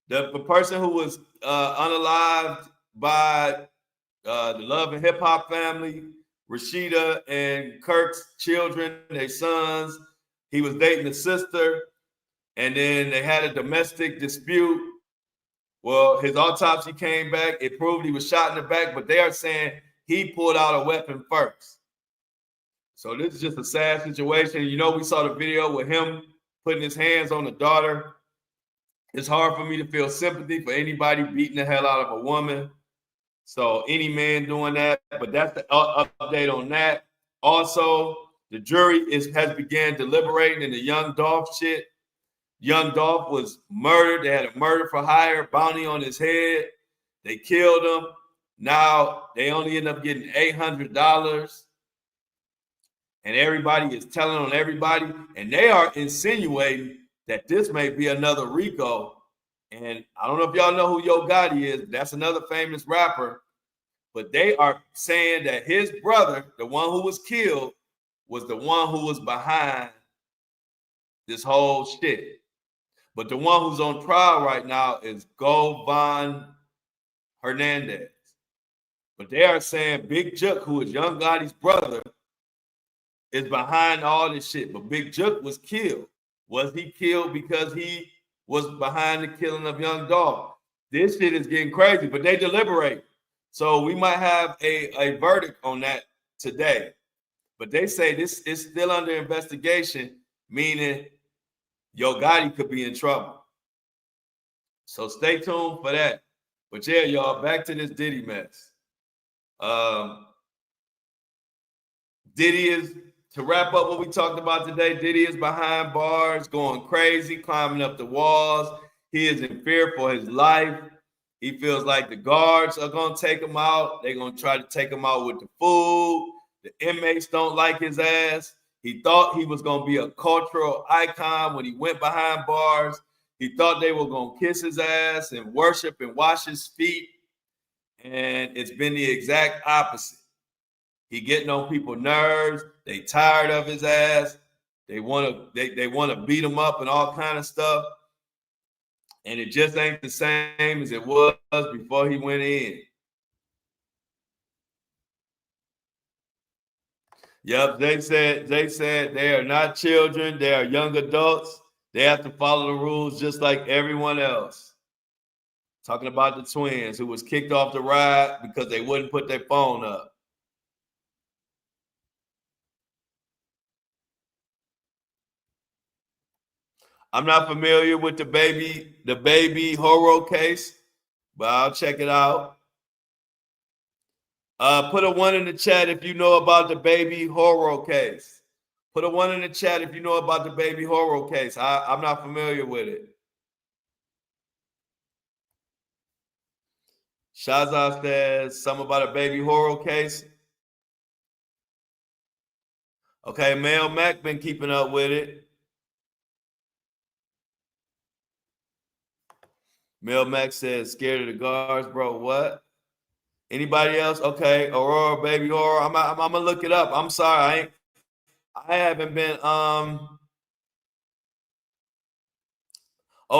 Speaker 1: the person who was unalived by the Love and Hip Hop family, Rashida and Kirk's children, their sons. He was dating the sister, and then they had a domestic dispute. Well, his autopsy came back. It proved he was shot in the back, but they are saying he pulled out a weapon first. So this is just a sad situation. You know, we saw the video with him putting his hands on the daughter. It's hard for me to feel sympathy for anybody beating the hell out of a woman. So any man doing that, but that's the update on that. Also, the jury has began deliberating in the Young Dolph shit. Young Dolph was murdered. They had a murder for hire bounty on his head. They killed him. Now they only end up getting $800. And everybody is telling on everybody. And they are insinuating that this may be another Rico. And I don't know if y'all know who Yo Gotti is. That's another famous rapper. But they are saying that his brother, the one who was killed, was the one who was behind this whole shit. But the one who's on trial right now is Goin Hernandez. But they are saying Big Juk, who is Young Gotti's brother, is behind all this shit. But Big Juk was killed. Was he killed because he was behind the killing of Young Dolph? This shit is getting crazy, but they deliberate. So we might have a verdict on that today. But they say this is still under investigation, meaning Yo Gotti could be in trouble. So stay tuned for that. But yeah, y'all, back to this Diddy mess. Diddy is, to wrap up what we talked about today, Diddy is behind bars, going crazy, climbing up the walls. He is in fear for his life. He feels like the guards are going to take him out. They're going to try to take him out with the food. The inmates don't like his ass. He thought he was going to be a cultural icon when he went behind bars. He thought they were going to kiss his ass and worship and wash his feet. And it's been the exact opposite. He getting on people's nerves. They tired of his ass. They want to beat him up and all kind of stuff. And it just ain't the same as it was before he went in. Yep, they said they are not children, they are young adults. They have to follow the rules just like everyone else. Talking about the twins who was kicked off the ride because they wouldn't put their phone up. I'm not familiar with the baby Haro case, but I'll check it out. Put a one in the chat if you know about the baby Haro case. Put a one in the chat if you know about the baby Haro case. I'm not familiar with it. Shazza says something about a baby Haro case. Okay, Mel Mac been keeping up with it. Mel Mac says scared of the guards, bro. What? Anybody else? Okay, Aurora, baby Aurora. I'm gonna look it up. I'm sorry, I haven't been. Oh,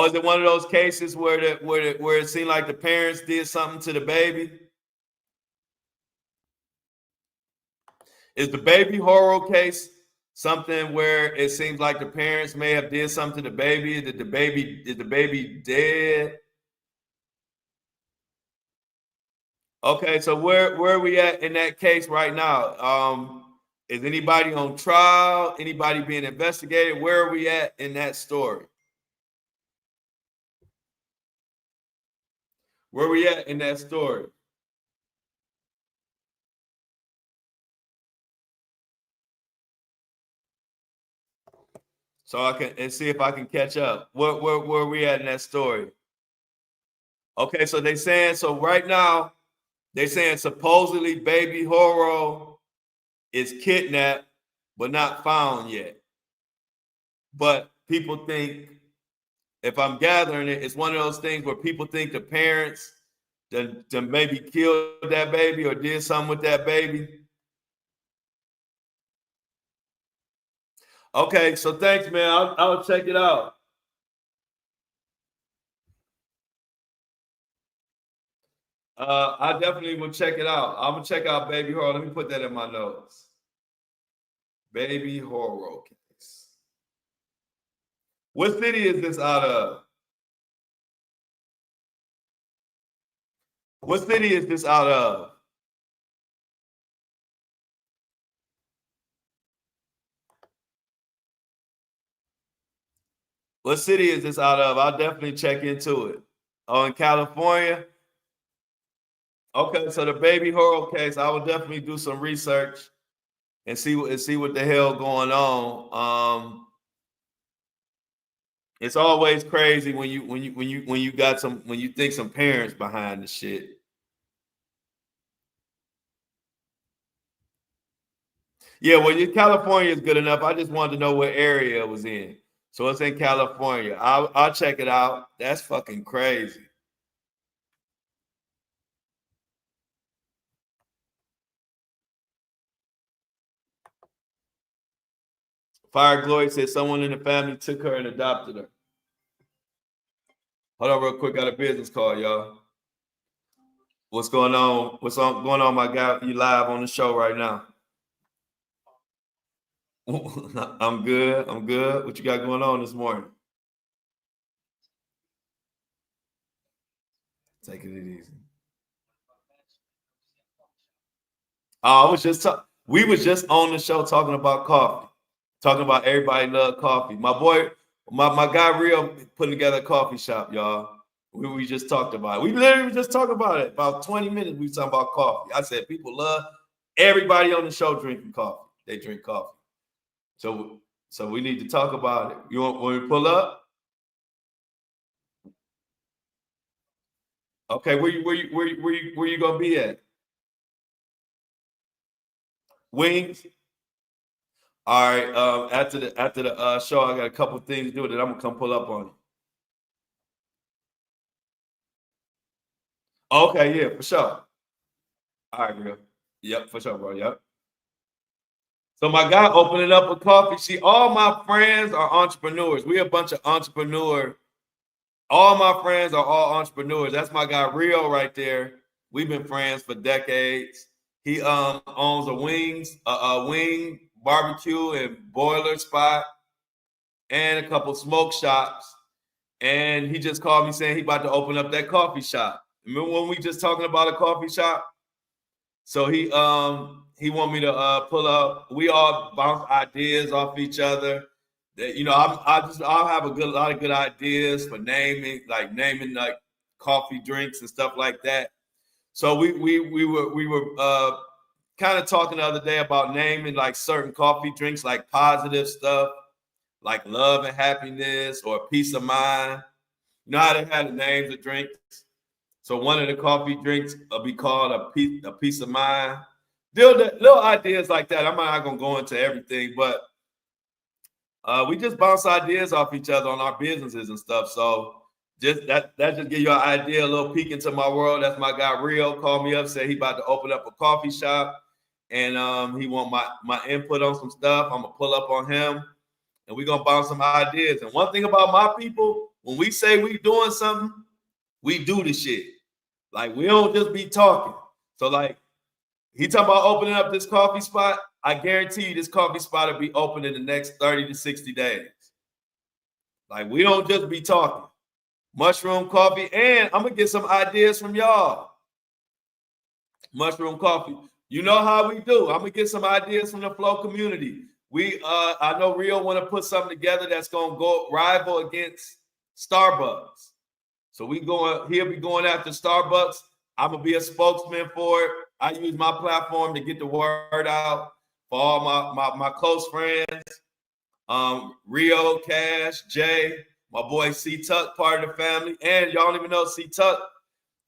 Speaker 1: is it one of those cases where it seemed like the parents did something to the baby? Is the baby Haro case something where it seems like the parents may have did something to the baby? Is the baby dead? Okay, so where are we at in that case right now? Is anybody on trial? Anybody being investigated? Where are we at in that story? Where are we at in that story? So I can and see if I can catch up. Where are we at in that story? Okay, so they saying, so right now, they saying supposedly baby Haro is kidnapped, but not found yet. But people think, if I'm gathering it, it's one of those things where people think the parents that maybe killed that baby or did something with that baby. Okay, so thanks, man. I'll check it out. I definitely will check it out. I'm gonna check out Baby Horror. Let me put that in my notes. Baby Horror case. What city is this out of? What city is this out of? What city is this out of? I'll definitely check into it. Oh, in California? Okay, so the Baby Horror case, I will definitely do some research and see what the hell going on. It's always crazy when you got when you think some parents behind the shit. Yeah, well, California is good enough. I just wanted to know what area it was in. So it's in California. I'll check it out. That's fucking crazy. Fire Glory said someone in the family took her and adopted her. Hold on real quick. Got a business call, y'all. What's going on? Going on, my guy? You live on the show right now. I'm good. I'm good. What you got going on this morning? Taking it easy. I was just we was just on the show talking about coffee, talking about everybody love coffee. My boy, my guy Real putting together a coffee shop, y'all. We just talked about it. We literally just talked about it. About 20 minutes, we was talking about coffee. I said people love everybody on the show drinking coffee. They drink coffee. So we need to talk about it. You want when we pull up? Okay, where you gonna be at? Wings. All right. After the show, I got a couple things to do that I'm gonna come pull up on you. Okay, yeah, for sure. All right, bro. Yep, for sure, bro. Yep. So my guy opening up a coffee. See, all my friends are entrepreneurs. We a bunch of entrepreneur. All my friends are all entrepreneurs. That's my guy Rio right there. We've been friends for decades. He owns a wing barbecue and boiler spot and a couple smoke shops. And he just called me saying he about to open up that coffee shop. Remember when we just talking about a coffee shop? So he want me to pull up. We all bounce ideas off each other. That I'll have lot of good ideas for naming like coffee drinks and stuff like that. So we were kind of talking the other day about naming like certain coffee drinks, like positive stuff, like love and happiness or peace of mind. You know how they had the names of drinks. So one of the coffee drinks will be called a peace of mind. Little ideas like that. I'm not gonna go into everything, but we just bounce ideas off each other on our businesses and stuff. So just that just give you an idea, a little peek into my world. That's my guy Rio called me up, said he about to open up a coffee shop, and he want my input on some stuff. I'm gonna pull up on him, and we're gonna bounce some ideas. And one thing about my people, when we say we doing something, we do the shit. Like we don't just be talking. So like he talking about opening up this coffee spot. I guarantee you this coffee spot will be open in the next 30 to 60 days. Like we don't just be talking. Mushroom coffee, and I'm gonna get some ideas from y'all. Mushroom coffee. You know how we do. I'm gonna get some ideas from the Flow community. I know Rio want to put something together that's gonna go rival against Starbucks. So he'll be going after Starbucks. I'm gonna be a spokesman for it. I use my platform to get the word out for all my close friends. Rio, Cash, Jay, my boy C Tuck, part of the family. And y'all don't even know C Tuck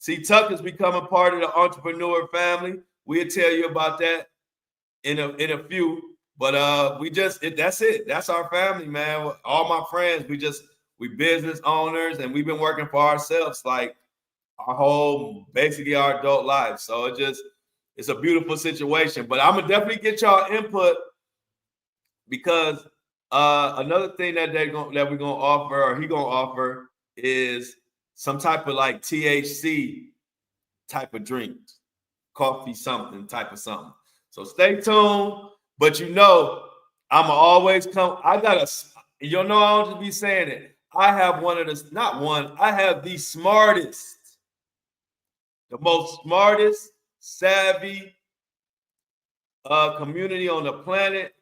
Speaker 1: See, Tucker's becoming part of the entrepreneur family. We'll tell you about that in a few. But that's it. That's our family, man. All my friends, we business owners, and we've been working for ourselves like basically our adult life. So it's a beautiful situation. But I'm gonna definitely get y'all input, because another thing that we're gonna offer, or he gonna offer, is some type of like THC type of drink, coffee, something type of something. So stay tuned. But I'ma always come. I don't just be saying it. I have I have the most smartest, savvy community on the planet,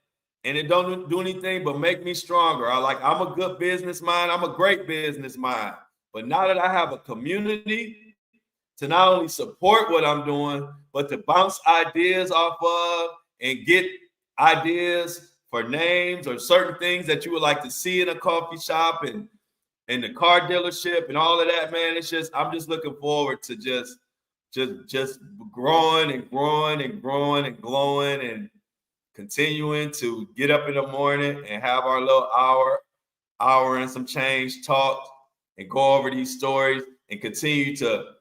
Speaker 1: and it don't do anything but make me stronger. I'm a good business mind. I'm a great business mind. But now that I have a community to not only support what I'm doing, but to bounce ideas off of and get ideas for names or certain things that you would like to see in a coffee shop and in the car dealership and all of that, man. I'm just looking forward to just growing and growing and growing and glowing and continuing to get up in the morning and have our little hour and some change talk and go over these stories and continue to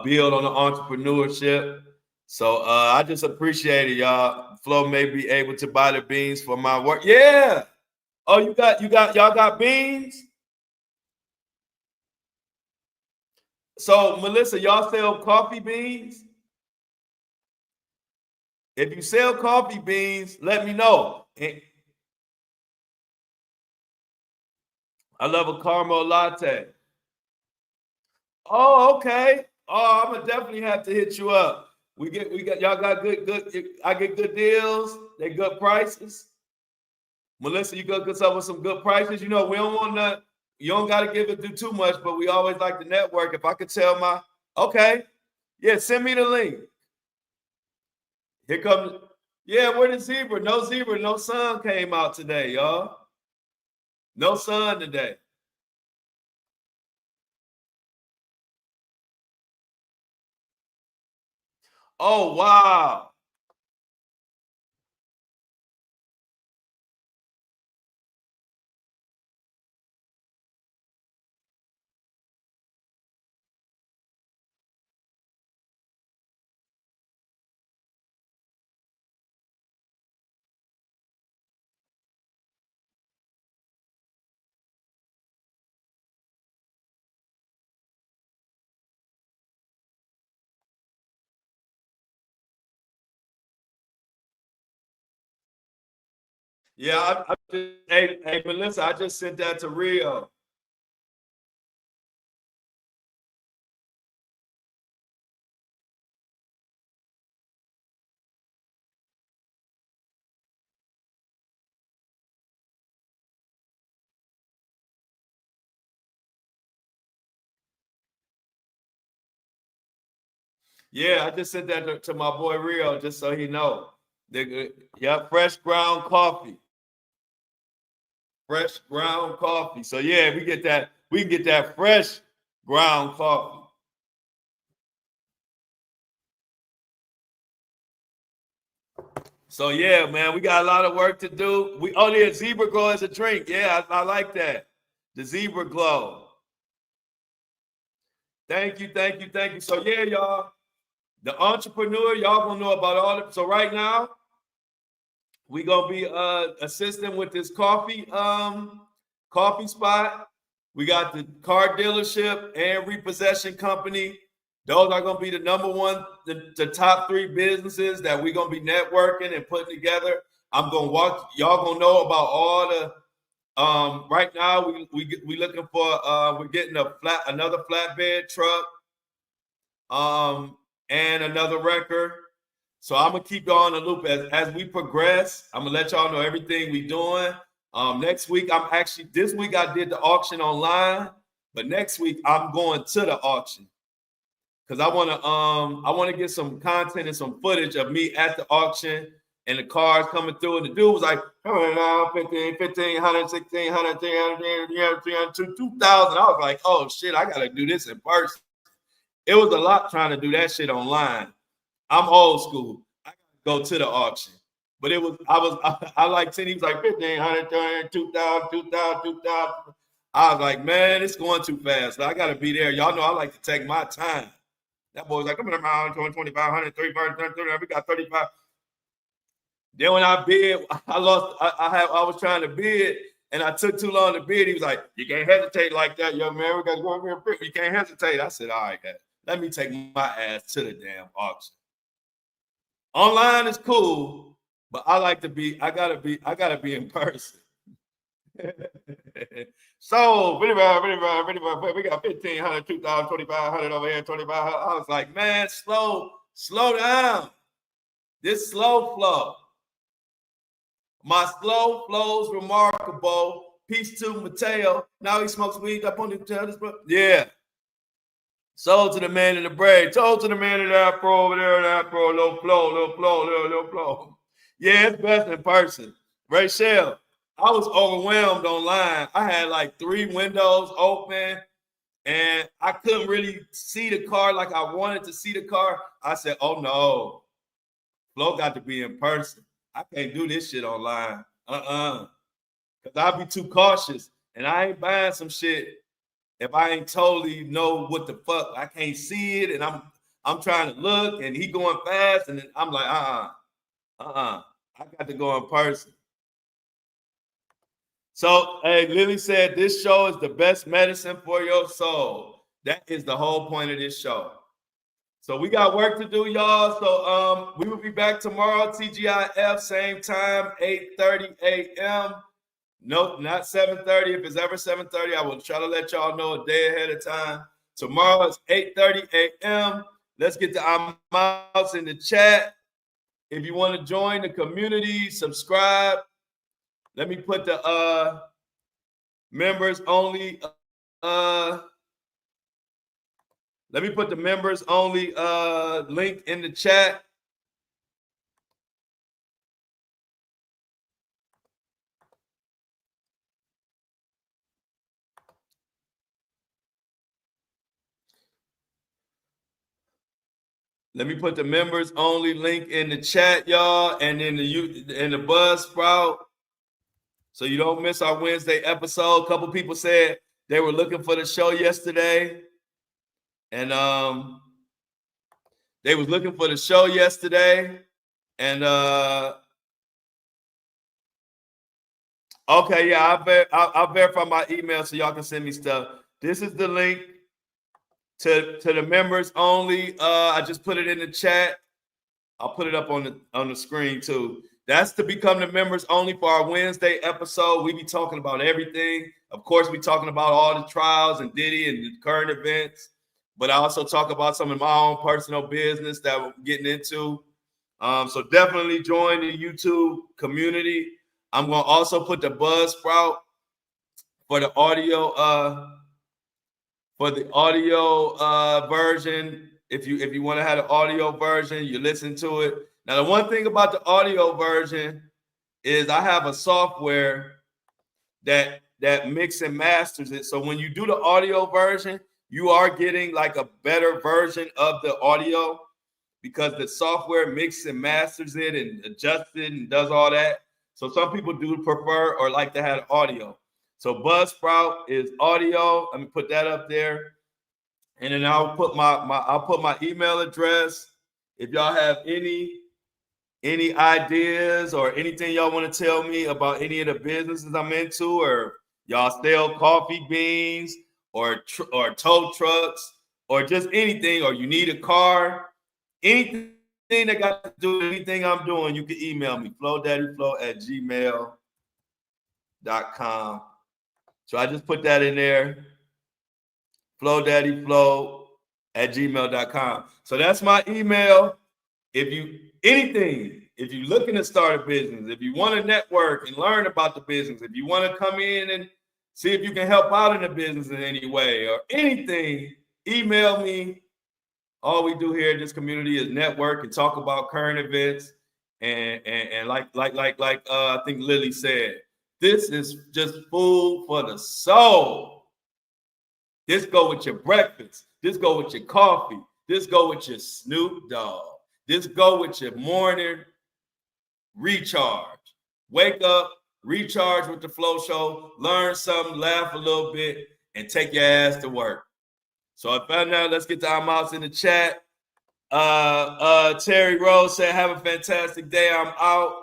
Speaker 1: build on the entrepreneurship. So I just appreciate it, y'all. Flo may be able to buy the beans for my work. Yeah. Oh, y'all got beans? So Melissa, y'all sell coffee beans? If you sell coffee beans, let me know. I love a caramel latte. Oh, okay. Oh, I'm gonna definitely have to hit you up. Y'all got good. I get good deals. They good prices. Melissa, you go get up with some good prices. We don't want to. You don't got to do too much, but we always like to network. If I could tell okay, yeah, send me the link. Here comes, yeah, where the zebra? No sun came out today, y'all. No sun today. Oh, wow. Yeah, hey, Melissa, I just sent that to Rio. Yeah, I just sent that to my boy Rio, just so he know. Yeah, fresh ground coffee. Fresh ground coffee. So yeah, we can get that fresh ground coffee. So yeah, man, we got a lot of work to do. Zebra glow as a drink. Yeah, I like that. The zebra glow. Thank you, thank you, thank you. So yeah, y'all, the entrepreneur, y'all gonna know about all of it. So right now, we gonna be assisting with this coffee spot. We got the car dealership and repossession company. Those are gonna be the number one, the top three businesses that we're gonna be networking and putting together. I'm gonna walk. Y'all gonna know about all the. Right now we looking for. We're getting another flatbed truck. And another record. So I'm gonna keep y'all in the loop as we progress. I'm gonna let y'all know everything we doing. Next week, this week I did the auction online, but next week I'm going to the auction because I wanna get some content and some footage of me at the auction and the cars coming through. And the dude was like, 1,500, 1,600, 300, 2,000. I was like, oh shit, I gotta do this in person. It was a lot trying to do that shit online. I'm old school. I gotta go to the auction. But it was, I like 10, he was like 1,500, 2,000, 2,000, 2,000. I was like, man, it's going too fast. I gotta be there. Y'all know I like to take my time. That boy was like, come on around 2,500, 3,500, we got 35. Then when I bid, I lost. I was trying to bid, and I took too long to bid. He was like, "You can't hesitate like that, young man. We got to go over here. You can't hesitate." I said, "All right, guys. Let me take my ass to the damn auction. Online is cool, but I like to be. I gotta be in person." So, we got 1,500, 2,000, 2,500 over here, 2,500. I was like, man, slow down. This slow flow. My slow flow's remarkable. Peace to Mateo. Now he smokes weed up on the hotel. Yeah. Sold to the man in the braid. Sold to the man in the afro over there, low flow. Yeah, it's best in person. Rachel, I was overwhelmed online. I had like 3 windows open and I couldn't really see the car like I wanted to see the car. I said, oh no, Flo got to be in person. I can't do this shit online. Because I'll be too cautious. And I ain't buying some shit if I ain't totally know what the fuck. I can't see it. And I'm trying to look and he going fast. And then I'm like, I got to go in person. So, hey, Lily said, this show is the best medicine for your soul. That is the whole point of this show. So we got work to do, y'all. So we will be back tomorrow, TGIF, same time, 8:30 a.m. Nope, not 7:30. If it's ever 7:30, I will try to let y'all know a day ahead of time. Tomorrow is 8:30 a.m. Let's get the amounts in the chat. If you want to join the community, subscribe. Let me put the members only let me put the members only link in the chat. Let me put the members only link in the chat, y'all, and in the Buzzsprout, so you don't miss our Wednesday episode. A couple people said they were looking for the show yesterday, and they was looking for the show yesterday, and okay, yeah, I'll verify my email so y'all can send me stuff. This is the link to the members only. I just put it in the chat. I'll put it up on the screen too. That's to become the members only for our Wednesday episode. We be talking about everything. Of course, we talking about all the trials and Diddy and the current events, but I also talk about some of my own personal business that we're getting into. So definitely join the YouTube community. I'm gonna also put the Buzzsprout for the audio version. If you want to have the audio version, you listen to it. Now, the one thing about the audio version is I have a software that mix and masters it. So when you do the audio version, you are getting like a better version of the audio because the software mixes and masters it and adjusts it and does all that. So some people do prefer or like to have audio. So Buzzsprout is audio. Let me put that up there. And then I'll put my email address. If y'all have any ideas or anything y'all want to tell me about any of the businesses I'm into, or y'all sell coffee beans or tow trucks or just anything, or you need a car, anything that got to do with anything I'm doing, you can email me, flowdaddyflow@gmail.com. So I just put that in there. flowdaddyflow@gmail.com. So that's my email. If you're looking to start a business, if you want to network and learn about the business, if you want to come in and see if you can help out in the business in any way or anything, email me. All we do here in this community is network and talk about current events. And like I think Lily said, this is just food for the soul. This go with your breakfast. This go with your coffee. This go with your Snoop Dogg. This go with your morning recharge. Wake up, recharge with the Flow Show, learn something, laugh a little bit, and take your ass to work. So I found out, let's get to our mouse in the chat. Terry Rose said, have a fantastic day. I'm out.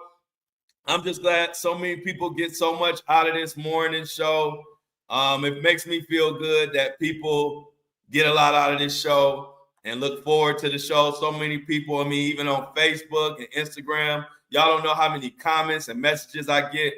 Speaker 1: I'm just glad so many people get so much out of this morning show. It makes me feel good that people get a lot out of this show and look forward to the show. So many people, I mean, even on Facebook and Instagram, y'all don't know how many comments and messages I get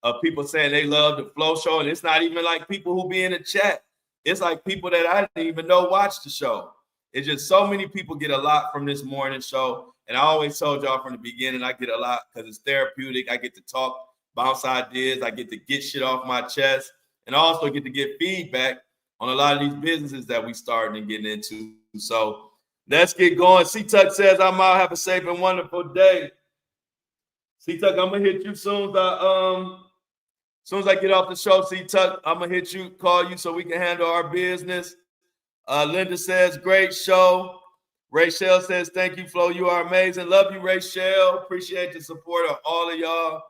Speaker 1: of people saying they love the Flow Show. And it's not even like people who be in the chat. It's like people that I didn't even know watch the show. It's just so many people get a lot from this morning show. And I always told y'all from the beginning, I get a lot because it's therapeutic. I get to talk, bounce ideas. I get to get shit off my chest. And I also get to get feedback on a lot of these businesses that we starting and getting into. So let's get going. C-Tuck says, I'm out. Have a safe and wonderful day. C-Tuck, I'm going to hit you soon as I get off the show. C-Tuck, I'm going to hit you, call you so we can handle our business. Linda says, great show. Rachel says, thank you, Flo. You are amazing. Love you, Rachel. Appreciate the support of all of y'all.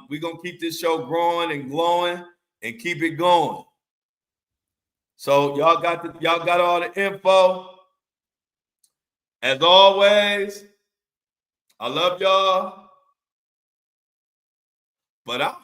Speaker 1: We're going to keep this show growing and glowing and keep it going. So y'all got all the info. As always, I love y'all. But